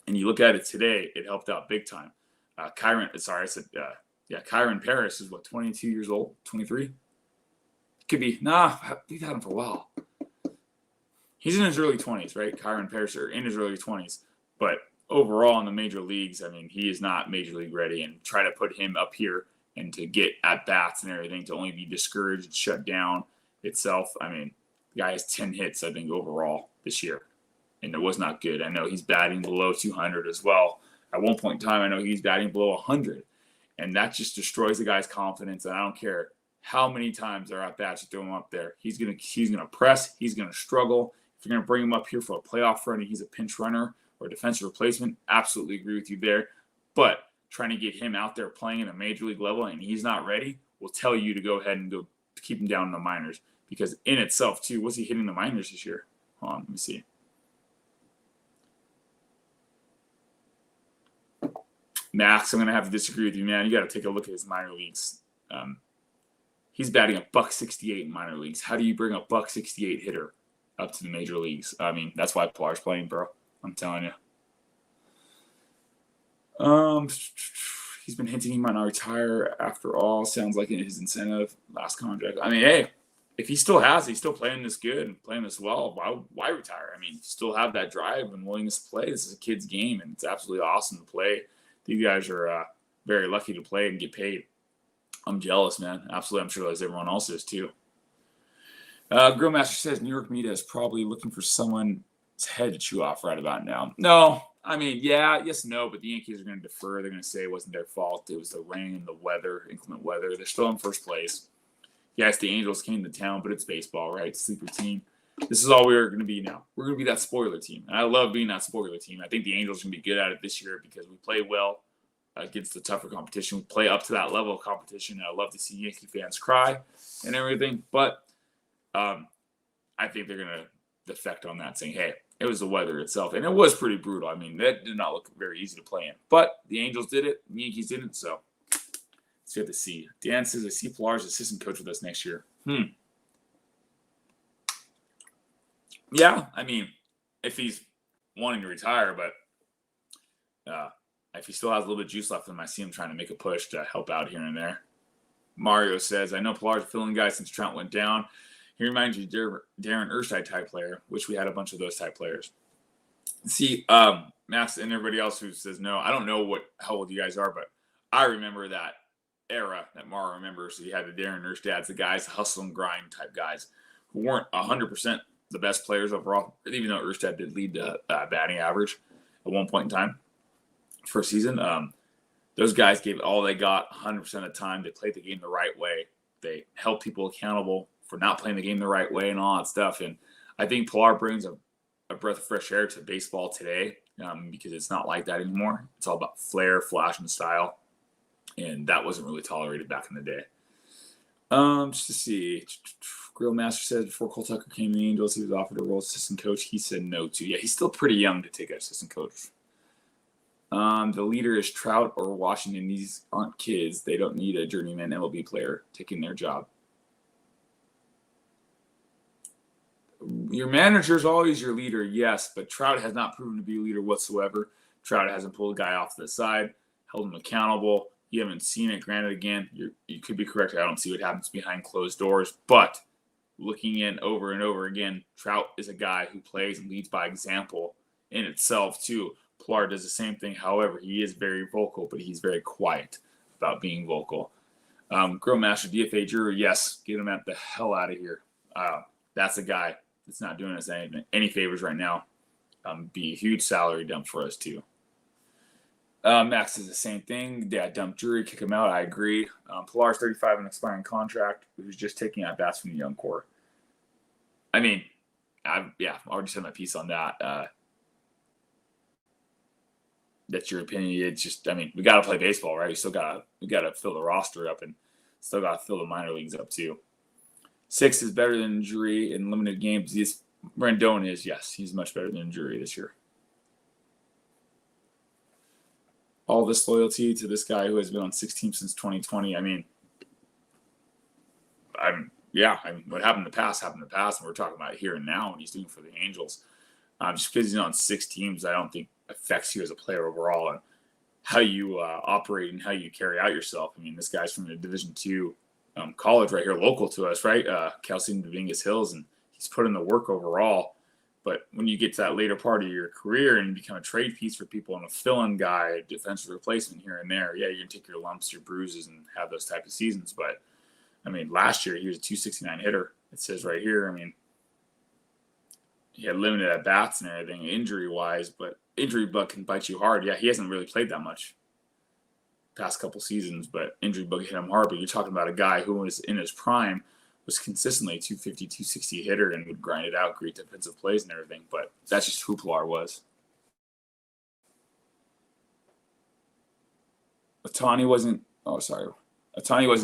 A: And you look at it today, it helped out big time. Kyron Paris is, 22 years old? 23? Could be. Nah, we've had him for a while. He's in his early 20s, right? Kyron Paris are in his early 20s. But overall in the major leagues, I mean, he is not major league ready. And try to put him up here and to get at-bats and everything to only be discouraged, shut down itself. I mean, the guy has 10 hits, I think, overall this year. And it was not good. I know he's batting below 200 as well. At one point in time, I know he's batting below 100. And that just destroys the guy's confidence. And I don't care how many times they're at bats to throw him up there. He's gonna press. He's gonna struggle. If you're gonna bring him up here for a playoff run and he's a pinch runner or a defensive replacement, absolutely agree with you there. But trying to get him out there playing at a major league level and he's not ready will tell you to go ahead and go keep him down in the minors. Because in itself, too, what's he hitting the minors this year? Hold on, let me see. Max, I'm going to have to disagree with you, man. You got to take a look at his minor leagues. He's batting a $168 in minor leagues. How do you bring a $168 hitter up to the major leagues? I mean, that's why Pilar's playing, bro. I'm telling you. He's been hinting he might not retire after all. Sounds like his incentive, last contract. I mean, hey, if he still has it, he's still playing this good and playing this well, why retire? I mean, still have that drive and willingness to play. This is a kid's game, and it's absolutely awesome to play. These guys are very lucky to play and get paid. I'm jealous, man. Absolutely. I'm sure as everyone else is, too. Grillmaster says New York Media is probably looking for someone's head to chew off right about now. No. I mean, yeah, yes, no, but the Yankees are going to defer. They're going to say it wasn't their fault. It was the rain, the weather, inclement weather. They're still in first place. Yes, the Angels came to town, but it's baseball, right? Sleeper team. This is all we're going to be now. We're going to be that spoiler team. And I love being that spoiler team. I think the Angels are going to be good at it this year because we play well against the tougher competition. We play up to that level of competition. And I love to see Yankee fans cry and everything. But I think they're going to defect on that, saying, hey, it was the weather itself. And it was pretty brutal. I mean, that did not look very easy to play in. But the Angels did it. The Yankees didn't. So let's get to see. Dan says I see Pilar's assistant coach with us next year. Yeah, I mean, if he's wanting to retire, but if he still has a little bit of juice left in him, I see him trying to make a push to help out here and there. Mario says, I know Pilar's a filling guy since Trout went down. He reminds you of Darren Erstad type player, which we had a bunch of those type players. See, Max and everybody else who says no, I don't know how old you guys are, but I remember that era that Mario remembers. So you had the Darren Erstads, the guys, hustle and grind type guys who weren't 100% the best players overall, even though Erstad did lead the batting average at one point in time for a season. Those guys gave all they got 100% of the time. They played the game the right way. They held people accountable for not playing the game the right way and all that stuff. And I think Pilar brings a breath of fresh air to baseball today because it's not like that anymore. It's all about flair, flash, and style. And that wasn't really tolerated back in the day. Just to see. Grill Master said before Cole Tucker came to the Angels, he was offered a role as assistant coach. He said no to. Yeah, he's still pretty young to take an assistant coach. The leader is Trout or Washington. These aren't kids. They don't need a journeyman MLB player taking their job. Your manager is always your leader, yes, but Trout has not proven to be a leader whatsoever. Trout hasn't pulled a guy off to the side, held him accountable. You haven't seen it. Granted, again, you could be correct. I don't see what happens behind closed doors, but looking in over and over again, Trout is a guy who plays and leads by example in itself too. Pilar does the same thing. However, he is very vocal, but he's very quiet about being vocal. Grill Master DFA Juror, yes, get him the hell out of here. That's a guy that's not doing us any favors right now. Be a huge salary dump for us too. Max is the same thing. Yeah, dump Jury, kick him out. I agree. Pilar's 35, an expiring contract, who's just taking at bats from the young core. I mean, I already said my piece on that. That's your opinion. It's just, I mean, we got to play baseball, right? We got to fill the roster up and still got to fill the minor leagues up too. 6 is better than Jury in limited games. Rendon is, yes, he's much better than Jury this year. All this loyalty to this guy who has been on 6 teams since 2020. I mean, what happened in the past happened in the past, and we're talking about here and now, and he's doing for the Angels. Just because he's on 6 teams, I don't think affects you as a player overall and how you operate and how you carry out yourself. I mean, this guy's from a Division II college right here, local to us, right? Cal State Dominguez Hills, and he's put in the work overall. But when you get to that later part of your career and you become a trade piece for people and a fill-in guy, a defensive replacement here and there, yeah, you're going to take your lumps, your bruises, and have those type of seasons. But, I mean, last year he was a 269 hitter. It says right here, I mean, he had limited at-bats and everything injury-wise, but injury bug can bite you hard. Yeah, he hasn't really played that much past couple seasons, but injury bug hit him hard. But you're talking about a guy who was in his prime, was consistently a 250, 260 hitter and would grind it out, great defensive plays and everything. But that's just who Pilar was. Ohtani wasn't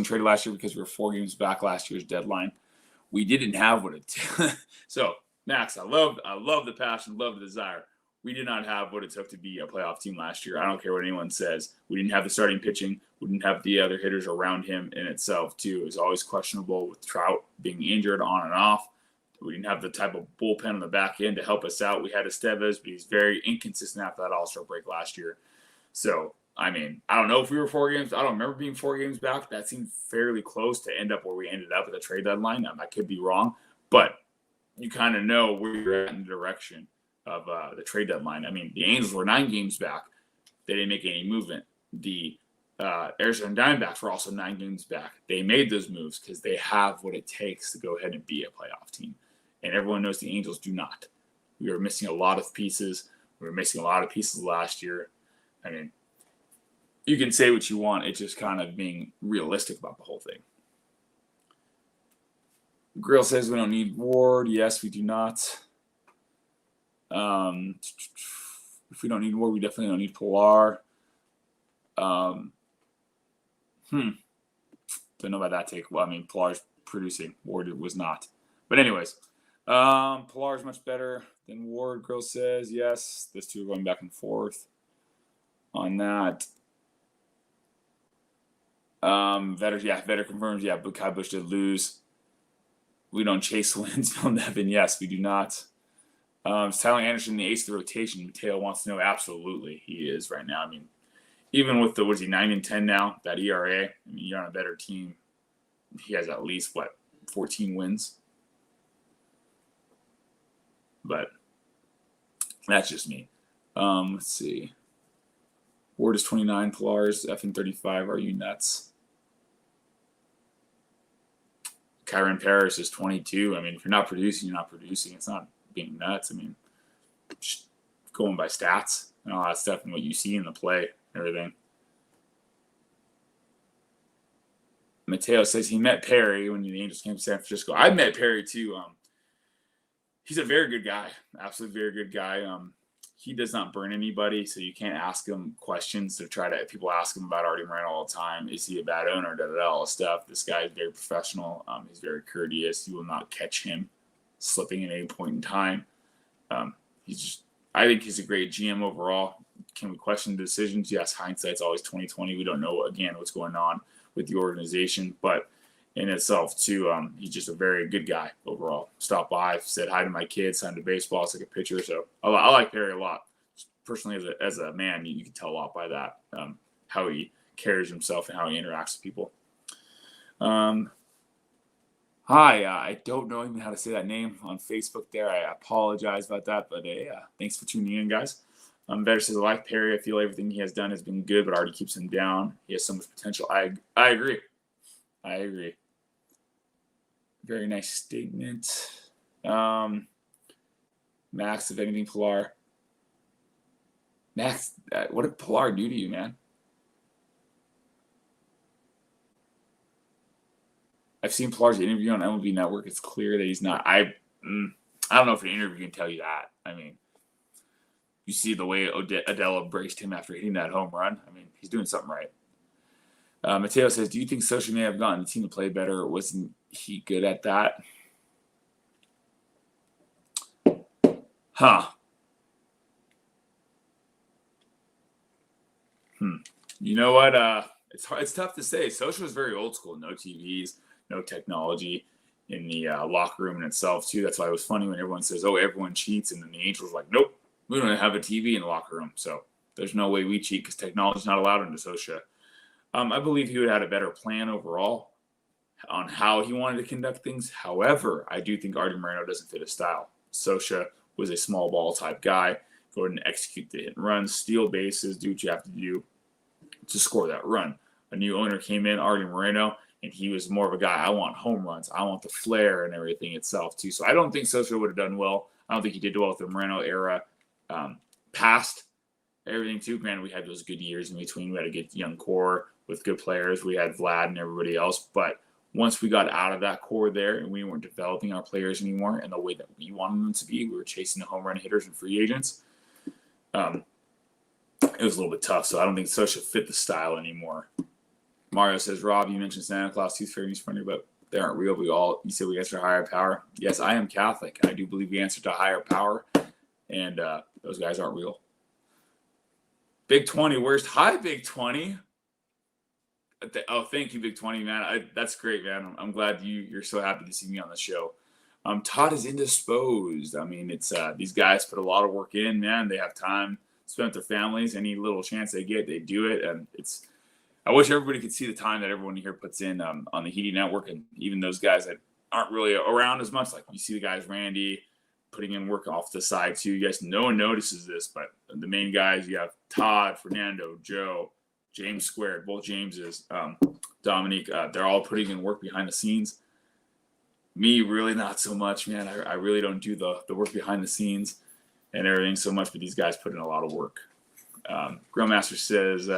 A: traded last year because we were 4 games back last year's deadline. We didn't have what it so Max, I love the passion, love the desire. We did not have what it took to be a playoff team last year. I don't care what anyone says. We didn't have the starting pitching. We didn't have the other hitters around him in itself, too. It was always questionable with Trout being injured on and off. We didn't have the type of bullpen on the back end to help us out. We had Estevez, but he's very inconsistent after that All-Star break last year. So, I mean, I don't know if we were 4 games. I don't remember being 4 games back. That seemed fairly close to end up where we ended up at the trade deadline. I could be wrong, but you kind of know where you're at in the direction of the trade deadline. I mean, the Angels were 9 games back. They didn't make any movement. The Arizona Diamondbacks were also 9 games back. They made those moves because they have what it takes to go ahead and be a playoff team. And everyone knows the Angels do not. We were missing a lot of pieces. We were missing a lot of pieces last year. I mean, you can say what you want. It's just kind of being realistic about the whole thing. Grill says we don't need Ward. Yes, we do not. If we don't need Ward, we definitely don't need Pilar. Don't know about that take. Well, I mean, Pilar's producing. Ward was not. But anyways, Pilar's much better than Ward, Grill says. Yes, those two are going back and forth on that. Vetter confirms, but Kai Bush did lose. We don't chase wins, Phil Nevin. Yes, we do not. Is Tyler Anderson the ace of the rotation? Mateo wants to know. Absolutely, he is right now. I mean, even with the 9-10 now, that ERA, I mean, you're on a better team. He has at least 14 wins. But that's just me. Let's see. Ward is 29. Pilar is effing 35. Are you nuts? Kyron Paris is 22. I mean, if you're not producing, you're not producing. It's not being nuts. I mean, just going by stats and all that stuff and what you see in the play and everything. Mateo says he met Perry when the Angels came to San Francisco. I met Perry too. He's a very good guy, absolutely very good guy. He does not burn anybody, so you can't ask him questions to try to. People ask him about Artie Moreno all the time. Is he a bad owner? All this stuff. This guy is very professional. He's very courteous. You will not catch him slipping at any point in time. I think he's a great GM overall. Can we question the decisions? Yes, hindsight's always 20/20. We don't know again what's going on with the organization, but in itself too, he's just a very good guy overall. Stopped by, said hi to my kids, signed to baseball. It's like a pitcher, so I like Perry a lot. Personally, as a man, you can tell a lot by that, how he carries himself and how he interacts with people. Hi, I don't know even how to say that name on Facebook there. I apologize about that, but thanks for tuning in, guys. Better says, I like Perry. I feel everything he has done has been good, but Artie keeps him down. He has so much potential. I agree. I agree. Very nice statement. Max, if anything, Pilar. Max, what did Pilar do to you, man? I've seen Pilar's interview on MLB Network. It's clear that he's not. I don't know if an interview can tell you that. I mean, you see the way Adele embraced him after hitting that home run. I mean, he's doing something right. Mateo says, do you think Socha may have gotten the team to play better? Wasn't he good at that? Huh. You know what? It's tough to say. Socha was very old school. No TVs, no technology in the locker room in itself, too. That's why it was funny when everyone says, oh, everyone cheats. And then the Angels were like, nope, we don't have a TV in the locker room. So there's no way we cheat because technology is not allowed into Socha. I believe he would have had a better plan overall on how he wanted to conduct things. However, I do think Artie Moreno doesn't fit his style. Socha was a small ball type guy. Go ahead and execute the hit and run, steal bases, do what you have to do to score that run. A new owner came in, Artie Moreno, and he was more of a guy, I want home runs. I want the flair and everything itself, too. So I don't think Socha would have done well. I don't think he did well with the Moreno era. Past everything, too. Granted, we had those good years in between. We had a good young core with good players. We had Vlad and everybody else. But once we got out of that core there and we weren't developing our players anymore in the way that we wanted them to be, we were chasing the home run hitters and free agents. It was a little bit tough. So I don't think Socha fit the style anymore. Mario says, Rob, you mentioned Santa Claus, Tooth Fairies funny, but they aren't real. You said we answer to higher power. Yes, I am Catholic. I do believe we answer to higher power. And those guys aren't real. Big 20, hi, Big 20. Oh, thank you, Big 20, man. That's great, man. I'm glad you're so happy to see me on the show. Todd is indisposed. I mean, it's these guys put a lot of work in, man. They have time spent with their families. Any little chance they get, they do it. And I wish everybody could see the time that everyone here puts in on the Heedy Network, and even those guys that aren't really around as much. Like you see the guys, Randy, putting in work off the side too. You guys, no one notices this, but the main guys, you have Todd, Fernando, Joe, James Squared, both Jameses, Dominique, they're all putting in work behind the scenes. Me, really not so much, man. I really don't do the work behind the scenes and everything so much, but these guys put in a lot of work. Grillmaster says,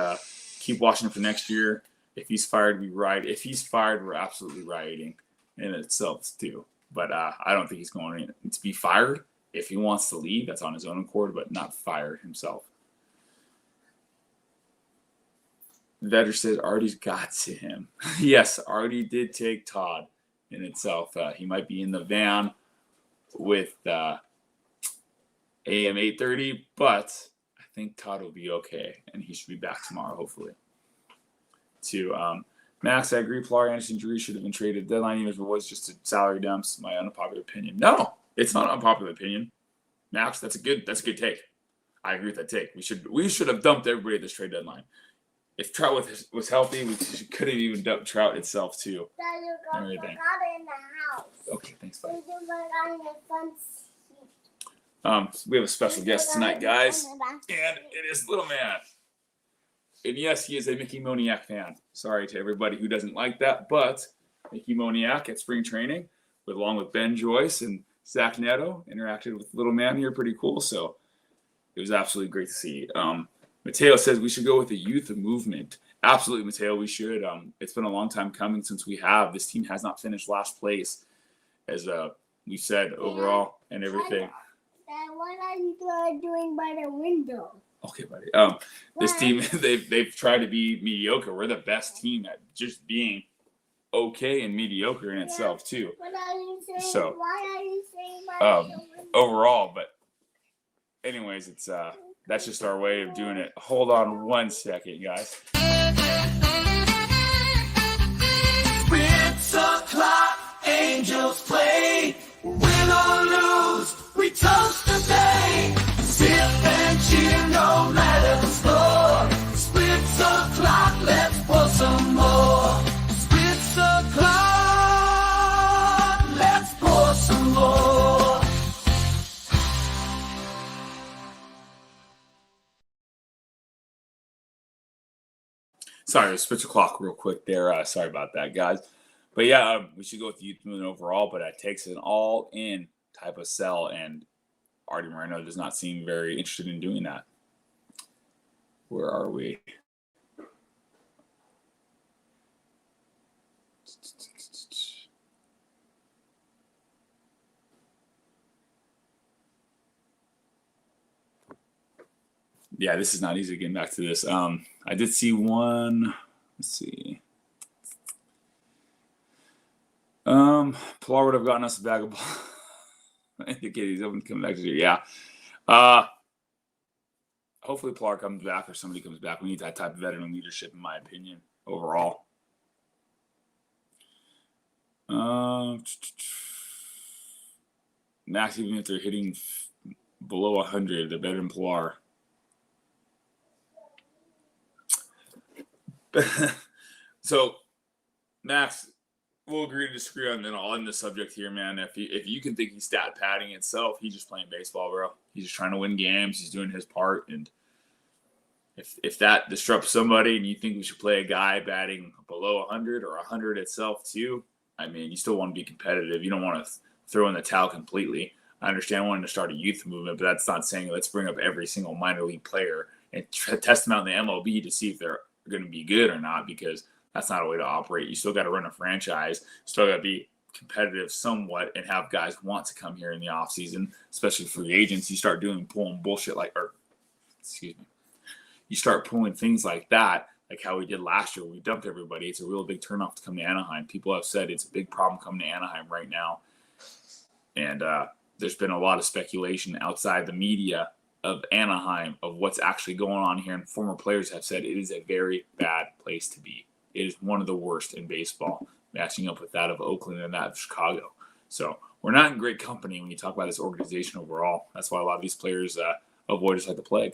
A: keep watching for next year. If he's fired, we riot. If he's fired, we're absolutely rioting in itself too. But I don't think he's going to be fired. If he wants to leave, that's on his own accord, but not fired himself. Vetter says Artie's got to him. Yes, Artie did take Todd in itself. He might be in the van with AM 830, but I think Todd will be okay, and he should be back tomorrow, hopefully. Max, I agree. Pilar Anderson Drury should have been traded. Deadline even if it was just a salary dumps. My unpopular opinion. No, it's not an unpopular opinion. Max, that's a good take. I agree with that take. We should have dumped everybody at this trade deadline. If Trout was healthy, we could have even dumped Trout itself too. Everything. Okay, thanks, buddy. We have a special guest tonight, guys, and it is Little Man. And yes, he is a Mickey Moniak fan. Sorry to everybody who doesn't like that, but Mickey Moniak at spring training, along with Ben Joyce and Zach Neto, interacted with the little man here. Pretty cool. So it was absolutely great to see. Mateo says we should go with the youth movement. Absolutely, Mateo, we should. It's been a long time coming since we have. This team has not finished last place, as we said, overall and everything.
C: Dad, what are you doing by the window?
A: Okay, buddy. This team, they've tried to be mediocre. We're the best team at just being okay and mediocre in itself, too.
C: What are you saying?
A: So,
C: why are you saying by the window?
A: Overall, but anyways, it's that's just our way of doing it. Hold on one second, guys.
B: It's o'clock, Angels play. Win or lose, we toast the day. Sip and cheer, no matter the score. Splits o'clock, let's pour some more. Splits o'clock, let's pour some more.
A: Sorry, switch o'clock real quick there. Sorry about that, guys. But yeah, we should go with the youth movement overall, but it takes an all-in type of sell, and Artie Moreno does not seem very interested in doing that. Where are we? Yeah, this is not easy getting back to this. I did see one. Let's see. Pilar would have gotten us a bag of balls. Indicate he's open to come back to you. Yeah. Hopefully Pilar comes back or somebody comes back. We need that type of veteran leadership, in my opinion, overall. Max, even if they're hitting below 100, they're better than Pilar. So, Max, we'll agree to disagree on, then I'll end the subject here, man. If you can think he's stat padding itself, he's just playing baseball, bro. He's just trying to win games. He's doing his part, and if that disrupts somebody, and you think we should play a guy batting below 100 or 100 itself too, I mean, you still want to be competitive. You don't want to throw in the towel completely. I understand wanting to start a youth movement, but that's not saying let's bring up every single minor league player and test them out in the MLB to see if they're going to be good or not, because that's not a way to operate. You still got to run a franchise, still got to be competitive somewhat, and have guys want to come here in the offseason, especially free agents. You start pulling bullshit you start pulling things like that, like how we did last year. We dumped everybody. It's a real big turnoff to come to Anaheim. People have said it's a big problem coming to Anaheim right now. And there's been a lot of speculation outside the media of Anaheim of what's actually going on here. And former players have said it is a very bad place to be. It is one of the worst in baseball, matching up with that of Oakland and that of Chicago. So we're not in great company when you talk about this organization overall. That's why a lot of these players avoid us like the plague.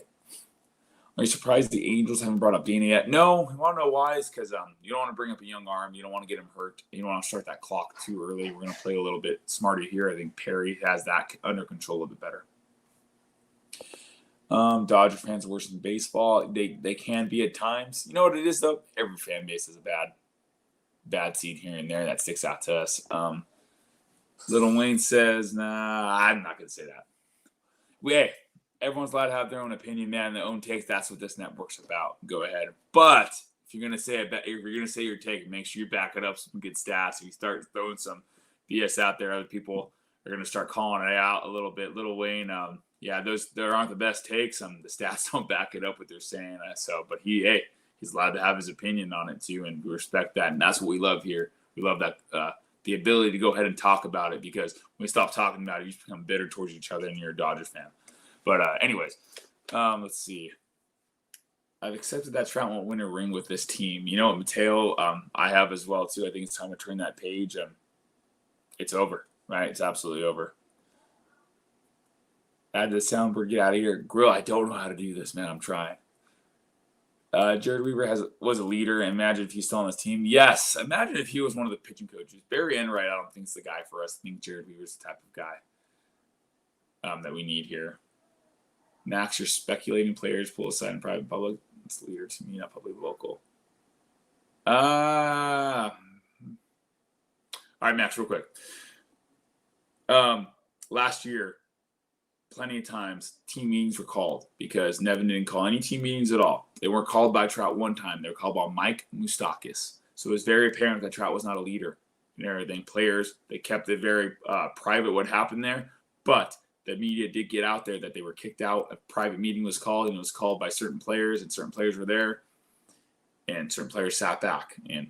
A: Are you surprised the Angels haven't brought up Dana yet? No. You want to know why? It's because you don't want to bring up a young arm. You don't want to get him hurt. You don't want to start that clock too early. We're going to play a little bit smarter here. I think Perry has that under control a bit better. Dodger fans are worse than baseball. They can be at times. You know what it is, though? Every fan base has a bad seed here and there that sticks out to us. Little Wayne says, nah, I'm not going to say that. Hey, everyone's allowed to have their own opinion, man, their own takes. That's what this network's about. Go ahead. But if you're going to say your take, make sure you back it up with some good stats. If you start throwing some BS out there, other people are going to start calling it out a little bit. Little Wayne, yeah, there aren't the best takes. The stats don't back it up what they're saying. But he's allowed to have his opinion on it too, and we respect that. And that's what we love here. We love that the ability to go ahead and talk about it, because when we stop talking about it, you become bitter towards each other, and you're a Dodgers fan. But anyways, let's see. I've accepted that Trout won't win a ring with this team. You know what, Mateo? I have as well too. I think it's time to turn that page. It's over, right? It's absolutely over. Add the soundboard, get out of here. Grill, I don't know how to do this, man. I'm trying. Jared Weaver was a leader. Imagine if he's still on this team. Yes. Imagine if he was one of the pitching coaches. Barry Enright, I don't think is the guy for us. I think Jared Weaver's the type of guy that we need here. Max, you're speculating players pull aside in private public. It's leader to me, not public local. All right, Max, real quick. Last year, plenty of times team meetings were called because Nevin didn't call any team meetings at all. They weren't called by Trout one time. They were called by Mike Moustakas. So it was very apparent that Trout was not a leader and everything. Players, they kept it very private what happened there. But the media did get out there that they were kicked out. A private meeting was called, and it was called by certain players, and certain players were there, and certain players sat back. And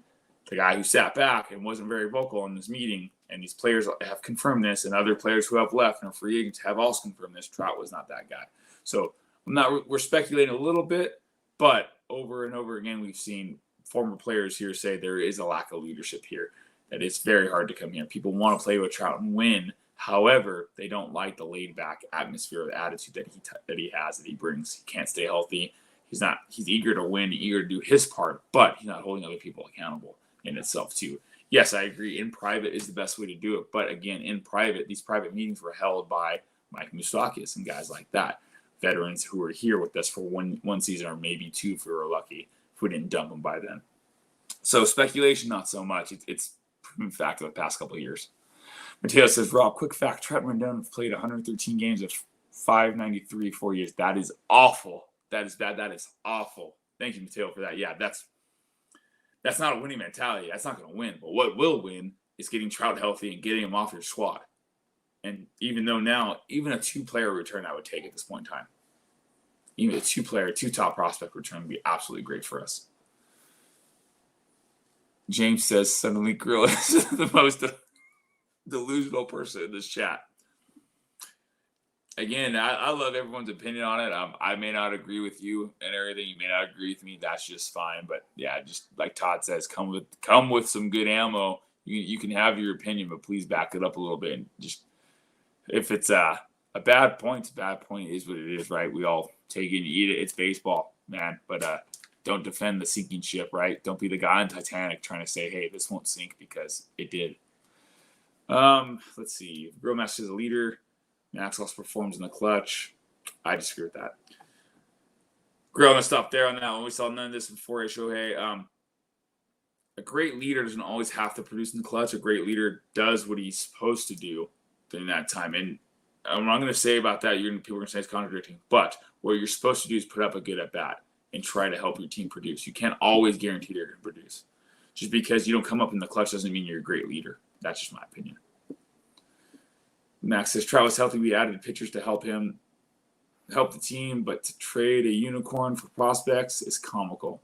A: the guy who sat back and wasn't very vocal in this meeting, and these players have confirmed this, and other players who have left and are free agents have also confirmed this, Trout was not that guy. So we're speculating a little bit, but over and over again, we've seen former players here say there is a lack of leadership here, that it's very hard to come here. People want to play with Trout and win. However, they don't like the laid-back atmosphere, the attitude that he has, that he brings. He can't stay healthy. He's eager to win, eager to do his part, but he's not holding other people accountable in itself too. Yes, I agree. In private is the best way to do it. But again, in private, these private meetings were held by Mike Moustakas and guys like that. Veterans who were here with us for one season or maybe two if we were lucky, if we didn't dump them by then. So speculation, not so much. It's proven fact of the past couple of years. Mateo says, Rob, quick fact. Trent Rendon played 113 games at 593 4 years. That is awful. That is bad. That is awful. Thank you, Mateo, for that. Yeah, that's not a winning mentality. That's not going to win. But what will win is getting Trout healthy and getting him off your squad. And even though now, even a two-player return I would take at this point in time. Even a two top prospect return would be absolutely great for us. James says, suddenly Grill is the most delusional person in this chat. Again, I love everyone's opinion on it. I may not agree with you and everything. You may not agree with me. That's just fine. But yeah, just like Todd says, come with some good ammo. You can have your opinion, but please back it up a little bit. And just if it's a bad point, it's a bad point. It is what it is, right? We all take it and eat it. It's baseball, man. But don't defend the sinking ship, right? Don't be the guy on Titanic trying to say, hey, this won't sink because it did. Let's see. Real Master is a leader. Maxwell performs in the clutch. I disagree with that. Grill, I'm going to stop there on that one. We saw none of this before, Shohei. A great leader doesn't always have to produce in the clutch. A great leader does what he's supposed to do during that time. And what I'm going to say about that, people are going to say it's contradicting. But what you're supposed to do is put up a good at-bat and try to help your team produce. You can't always guarantee they're going to produce. Just because you don't come up in the clutch doesn't mean you're a great leader. That's just my opinion. Max says, Trout was healthy. We added pitchers to help the team, but to trade a unicorn for prospects is comical.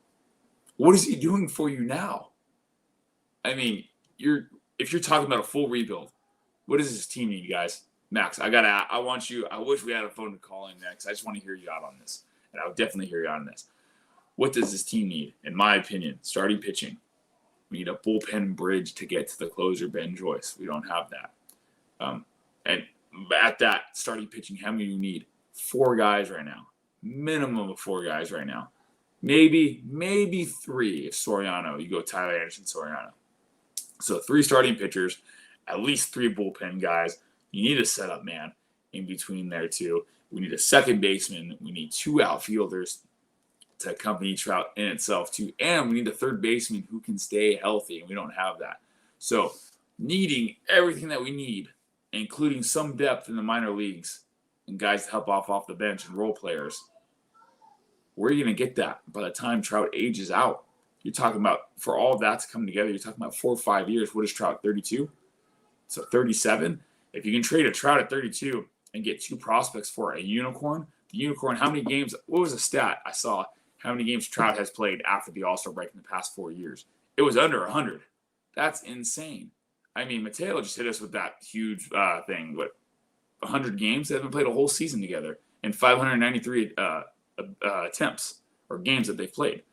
A: What is he doing for you now? I mean, if you're talking about a full rebuild, what does this team need, guys? Max, I wish we had a phone to call in next. I just want to hear you out on this. And I would definitely hear you out on this. What does this team need? In my opinion, starting pitching. We need a bullpen bridge to get to the closer, Ben Joyce. We don't have that. And at that starting pitching, how many do you need? 4 guys right now. Minimum of 4 guys right now. Maybe 3 if Soriano. You go Tyler Anderson, Soriano. So 3 starting pitchers, at least 3 bullpen guys. You need a setup man in between there too. We need a second baseman. We need 2 outfielders to accompany Trout in itself too. And we need a third baseman who can stay healthy, and we don't have that. So needing everything that we need, including some depth in the minor leagues and guys to help off the bench and role players. Where are you going to get that by the time Trout ages out? You're talking about, for all of that to come together, you're talking about 4 or 5 years. What is Trout, 32? So 37? If you can trade a Trout at 32 and get 2 prospects for a unicorn, the unicorn, how many games, what was the stat I saw? How many games Trout has played after the All-Star break in the past 4 years? It was under 100. That's insane. I mean, Mateo just hit us with that huge thing. 100 games? They haven't played a whole season together and 593 attempts or games that they've played.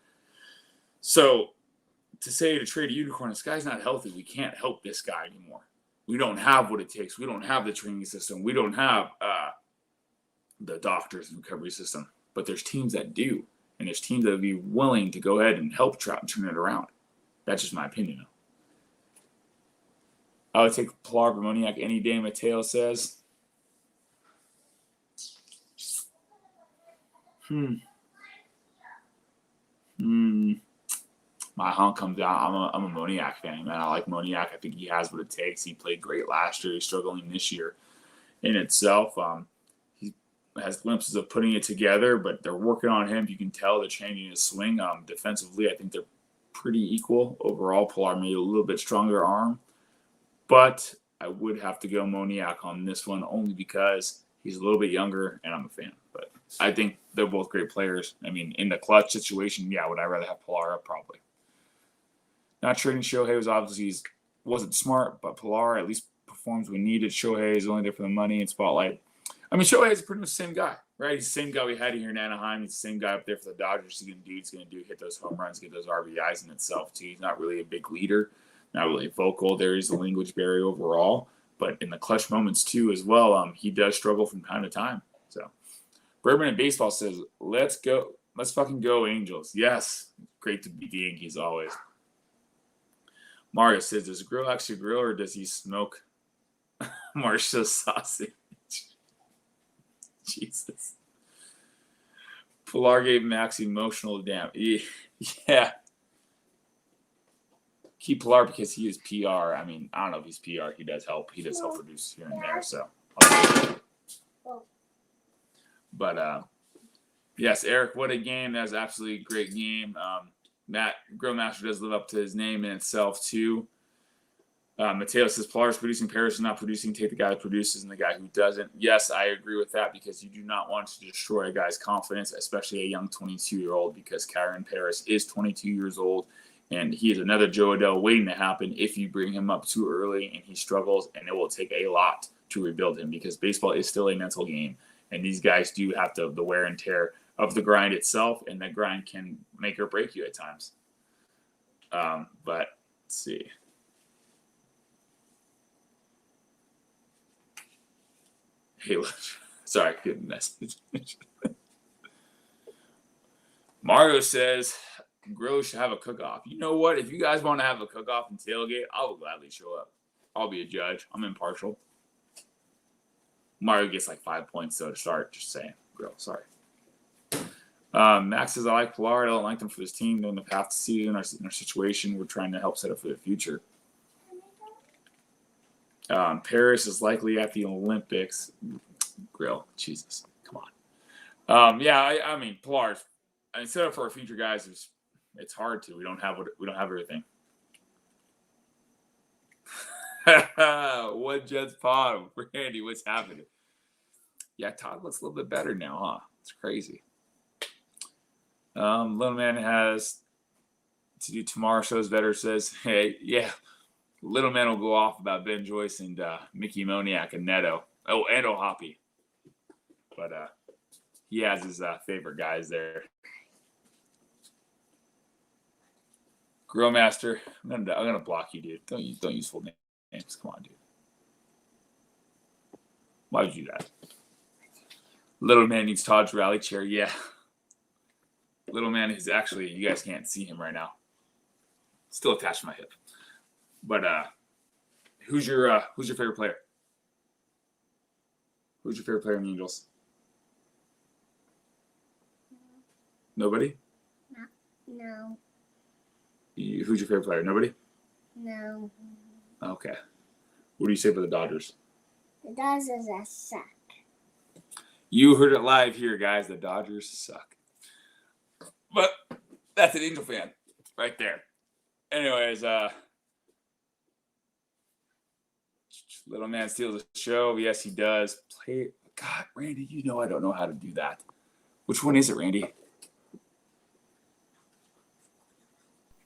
A: So to say to trade a unicorn, this guy's not healthy. We can't help this guy anymore. We don't have what it takes. We don't have the training system. We don't have the doctors and recovery system. But there's teams that do. And there's teams that would be willing to go ahead and help Trout and turn it around. That's just my opinion, though. I would take Pilar Bermoniak any day, Mateo says. my honk comes out. I'm a Moniak fan, man. I like Moniak. I think he has what it takes. He played great last year. He's struggling this year in itself. He has glimpses of putting it together, but they're working on him. You can tell they're changing his swing. Defensively, I think they're pretty equal overall. Pilar made a little bit stronger arm, but I would have to go Moniak on this one only because he's a little bit younger and I'm a fan. But I think they're both great players. I mean, in the clutch situation, yeah, would I rather have Pilar up? Probably. Not trading Shohei was obviously wasn't smart, but Pilar at least performs when needed. Shohei is only there for the money and spotlight. I mean, Shohei is pretty much the same guy, right? He's the same guy we had here in Anaheim. He's the same guy up there for the Dodgers. He's going to hit those home runs, get those RBIs in itself, too. He's not really a big leader, not really vocal. There is a language barrier overall, but in the clutch moments, too, as well, he does struggle from time to time. So, Bourbon and Baseball says, let's go. Let's fucking go, Angels. Yes. Great to be the Yankees always. Mario says, does Grill actually grill or does he smoke Marshall sausage? Jesus. Pilar gave Max emotional damage. Yeah. Keep Pilar because he is PR. I mean, I don't know if he's PR. He does help. He does help produce here and there. So, but yes, Eric, what a game. That was absolutely a great game. Matt Grillmaster does live up to his name in itself, too. Mateo says, Pilar is producing, Paris is not producing. Take the guy who produces and the guy who doesn't. Yes, I agree with that because you do not want to destroy a guy's confidence, especially a young 22-year-old, because Kyron Paris is 22 years old, and he is another Joe Adele waiting to happen if you bring him up too early and he struggles, and it will take a lot to rebuild him because baseball is still a mental game, and these guys do have the wear and tear of the grind itself, and that grind can make or break you at times. But let's see. Hey, sorry, good message. Mario says, Grill should have a cook-off. You know what? If you guys want to have a cook-off and tailgate, I will gladly show up. I'll be a judge. I'm impartial. Mario gets like 5 points, though, to start. Just saying. Grill, sorry. Max says, I like Pilar. I don't like them for this team. They're in the path to season. In our situation, we're trying to help set up for the future. Paris is likely at the Olympics. Grill, Jesus, come on. Yeah, I mean, Pilar. Set up for our future guys. It's hard to. We don't have everything. What Jets pod, Randy? What's happening? Yeah, Todd looks a little bit better now, huh? It's crazy. Little Man has to do tomorrow shows better. Says, hey, yeah. Little Man will go off about Ben Joyce and Mickey Moniak and Neto. Oh, and O'Hoppe. But he has his favorite guys there. Grillmaster, I'm gonna block you, dude. Don't use full names. Come on, dude. Why would you do that? Little Man needs Todd's rally chair. Yeah. Little Man is actually, you guys can't see him right now. Still attached to my hip. But who's your favorite player? Who's your favorite player in the Angels? Nobody?
C: No.
A: Who's your favorite player? Nobody?
C: No.
A: Okay. What do you say for the Dodgers?
C: The Dodgers are suck.
A: You heard it live here, guys. The Dodgers suck. But that's an Angel fan right there. Anyways, Little Man steals the show. Yes, he does. Play. God, Randy, you know I don't know how to do that. Which one is it, Randy?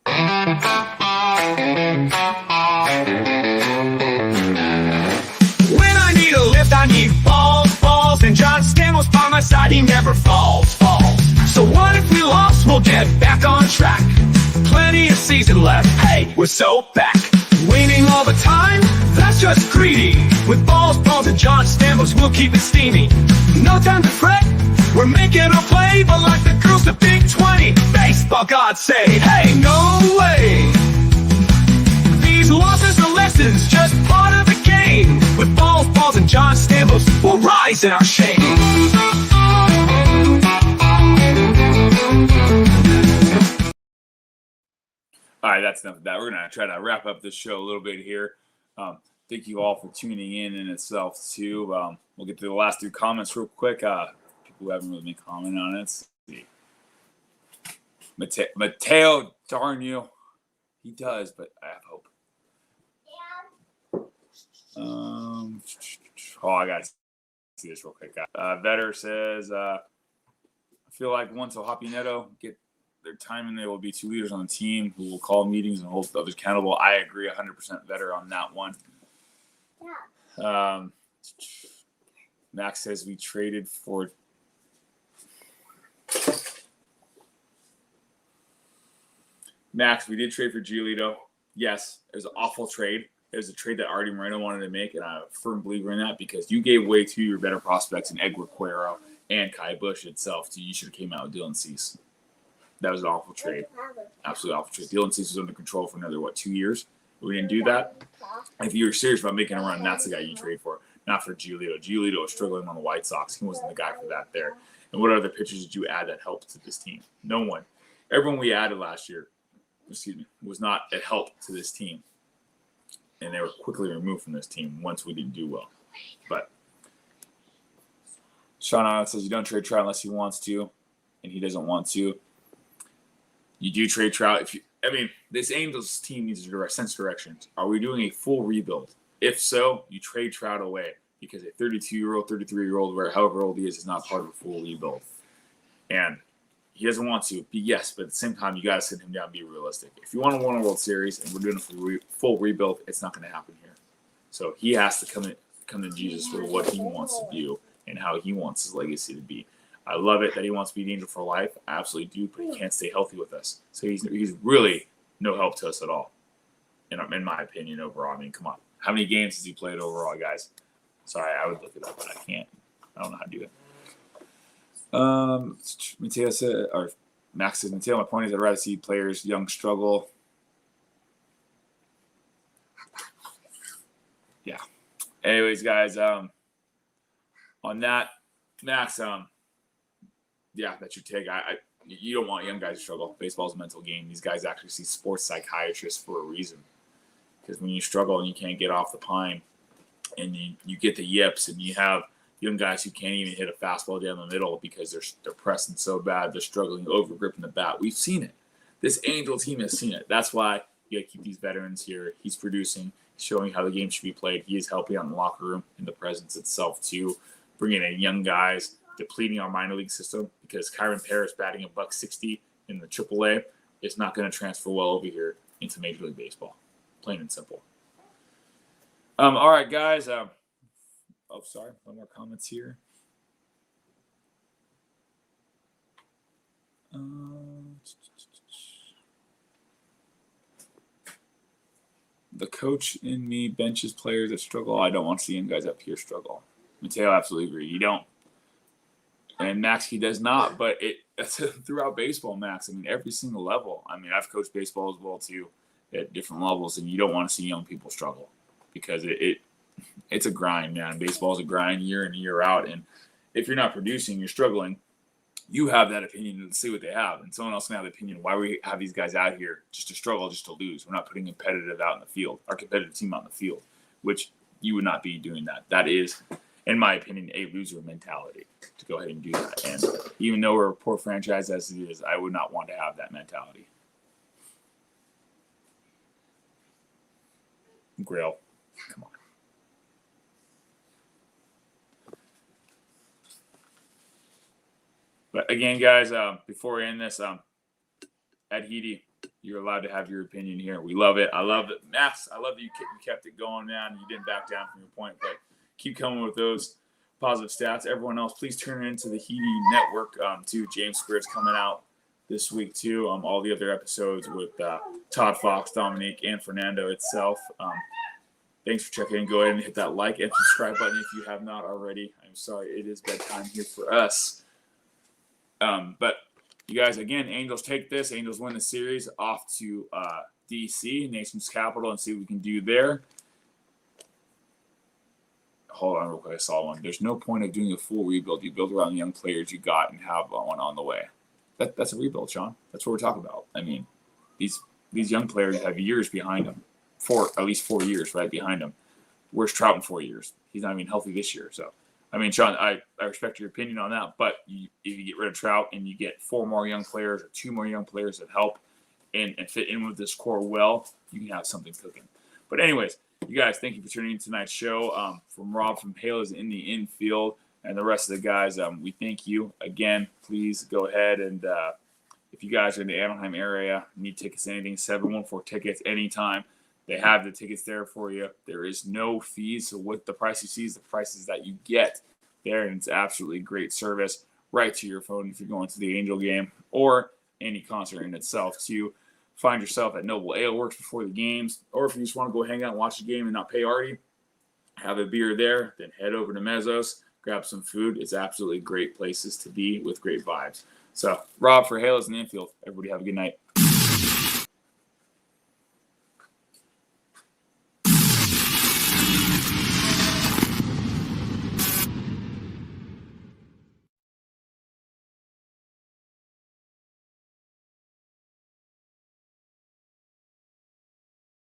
B: When I need a lift, I need balls, and John Stamos by my side, he never falls. So what if we lost? We'll get back on track. Plenty of season left. Hey, we're so back. Winning all the time? That's just greedy. With balls, and John Stamos, we'll keep it steamy. No time to fret. We're making a play, but like the girls, the Big 20. Baseball gods say, hey, no way. These losses are lessons, just part of the game. With balls, and John Stamos, we'll rise in our shame.
A: All right, that's enough of that. We're going to try to wrap up this show a little bit here. Thank you all for tuning in itself, too. We'll get to the last 3 comments real quick. People who haven't really been commenting on it. Let's see. Mateo, darn you. He does, but I have hope. I got to see this real quick. Vetter says, I feel like once Ohapi Neto get their time and there will be 2 leaders on the team who will call meetings and hold others accountable. I agree 100% Vetter on that one. Max says we traded for Max, we did trade for Giolito. Yes, it was an awful trade. It was a trade that Artie Moreno wanted to make, and I'm a firm believer in that because you gave away 2 of your better prospects in Edward Cuero and Kai Bush itself. So you should have came out with Dylan Cease. That was an awful trade. Absolutely awful trade. Dylan Cease was under control for another, 2 years? We didn't do that. If you were serious about making a run, that's the guy you trade for, not for Giolito. Giolito was struggling on the White Sox. He wasn't the guy for that there. And what other pitchers did you add that helped to this team? No one. Everyone we added last year, was not a help to this team. And they were quickly removed from this team once we didn't do well. But Sean Allen says you don't trade Trout unless he wants to, and he doesn't want to. You do trade Trout. This Angels team needs a sense of direction. Are we doing a full rebuild? If so, you trade Trout away because a 32-year-old, 33-year-old, however old he is not part of a full rebuild. And he doesn't want to. Yes, but at the same time, you got to sit him down and be realistic. If you want to win a World Series and we're doing a full rebuild, it's not going to happen here. So he has to come to Jesus for what he wants to do and how he wants his legacy to be. I love it that he wants to be an Angel for life. I absolutely do, but he can't stay healthy with us. So he's really no help to us at all, in my opinion, overall. Come on. How many games has he played overall, guys? Sorry, I would look it up, but I can't. I don't know how to do it. Mateo said, or Max says, Mateo, my point is I'd rather see players young struggle. Yeah. Anyways, guys, on that, Max, yeah, that's your take. You don't want young guys to struggle. Baseball's a mental game. These guys actually see sports psychiatrists for a reason. Because when you struggle and you can't get off the pine and you get the yips and you have young guys who can't even hit a fastball down the middle because they're pressing so bad, they're struggling over gripping the bat. We've seen it. This Angel team has seen it. That's why you got to keep these veterans here. He's producing, showing how the game should be played. He is helping out in the locker room, in the presence itself too, bringing in young guys, depleting our minor league system because Kyron Paris batting $160 in the AAA is not going to transfer well over here into Major League Baseball. Plain and simple. All right, guys. Sorry. One more comments here. The coach in me benches players that struggle. I don't want to see young guys up here struggle. Mateo, absolutely agree. You don't. And Max, he does not. But that's throughout baseball, Max. Every single level. I've coached baseball as well, too, at different levels. And you don't want to see young people struggle because it's a grind, man. Baseball is a grind year in and year out. And if you're not producing, you're struggling, you have that opinion to see what they have. And someone else can have the opinion why we have these guys out here just to struggle, just to lose. We're not putting competitive out in the field, our competitive team out in the field, which you would not be doing that. That is, in my opinion, a loser mentality to go ahead and do that. And even though we're a poor franchise as it is, I would not want to have that mentality. Grill, come on. But again, guys, before we end this, Ed Heedy, you're allowed to have your opinion here. We love it. I love it. Max, I love that you kept it going, man. You didn't back down from your point, but keep coming with those positive stats. Everyone else, please turn it into the Heedy Network, too. James Square's coming out this week, too. All the other episodes with Todd Fox, Dominique, and Fernando itself. Thanks for checking in. Go ahead and hit that like and subscribe button if you have not already. I'm sorry, it is bedtime here for us. But you guys, again, Angels take this. Angels win the series off to D.C., nation's capital, and see what we can do there. Hold on real quick. I saw one. There's no point of doing a full rebuild. You build around the young players you got and have one on the way. That's a rebuild, Sean. That's what we're talking about. these young players have years behind them, at least 4 years right behind them. Where's Trout in 4 years? He's not even healthy this year. So, I mean, Sean, I respect your opinion on that, but if you get rid of Trout and you get 4 more young players or 2 more young players that help and fit in with this core well, you can have something cooking. But anyways, you guys, thank you for tuning in to tonight's show. From Rob from Halos in the infield and the rest of the guys, we thank you. Again, please go ahead and if you guys are in the Anaheim area, need tickets, anything, 714 tickets anytime. They have the tickets there for you. There is no fees. So what the price you see is the prices that you get there. And it's absolutely great service right to your phone if you're going to the Angel game or any concert in itself to find yourself at Noble Ale Works before the games. Or if you just want to go hang out and watch the game and not pay already, have a beer there, then head over to Mezzos, grab some food. It's absolutely great places to be with great vibes. So, Rob for Halos in the infield. Everybody have a good night.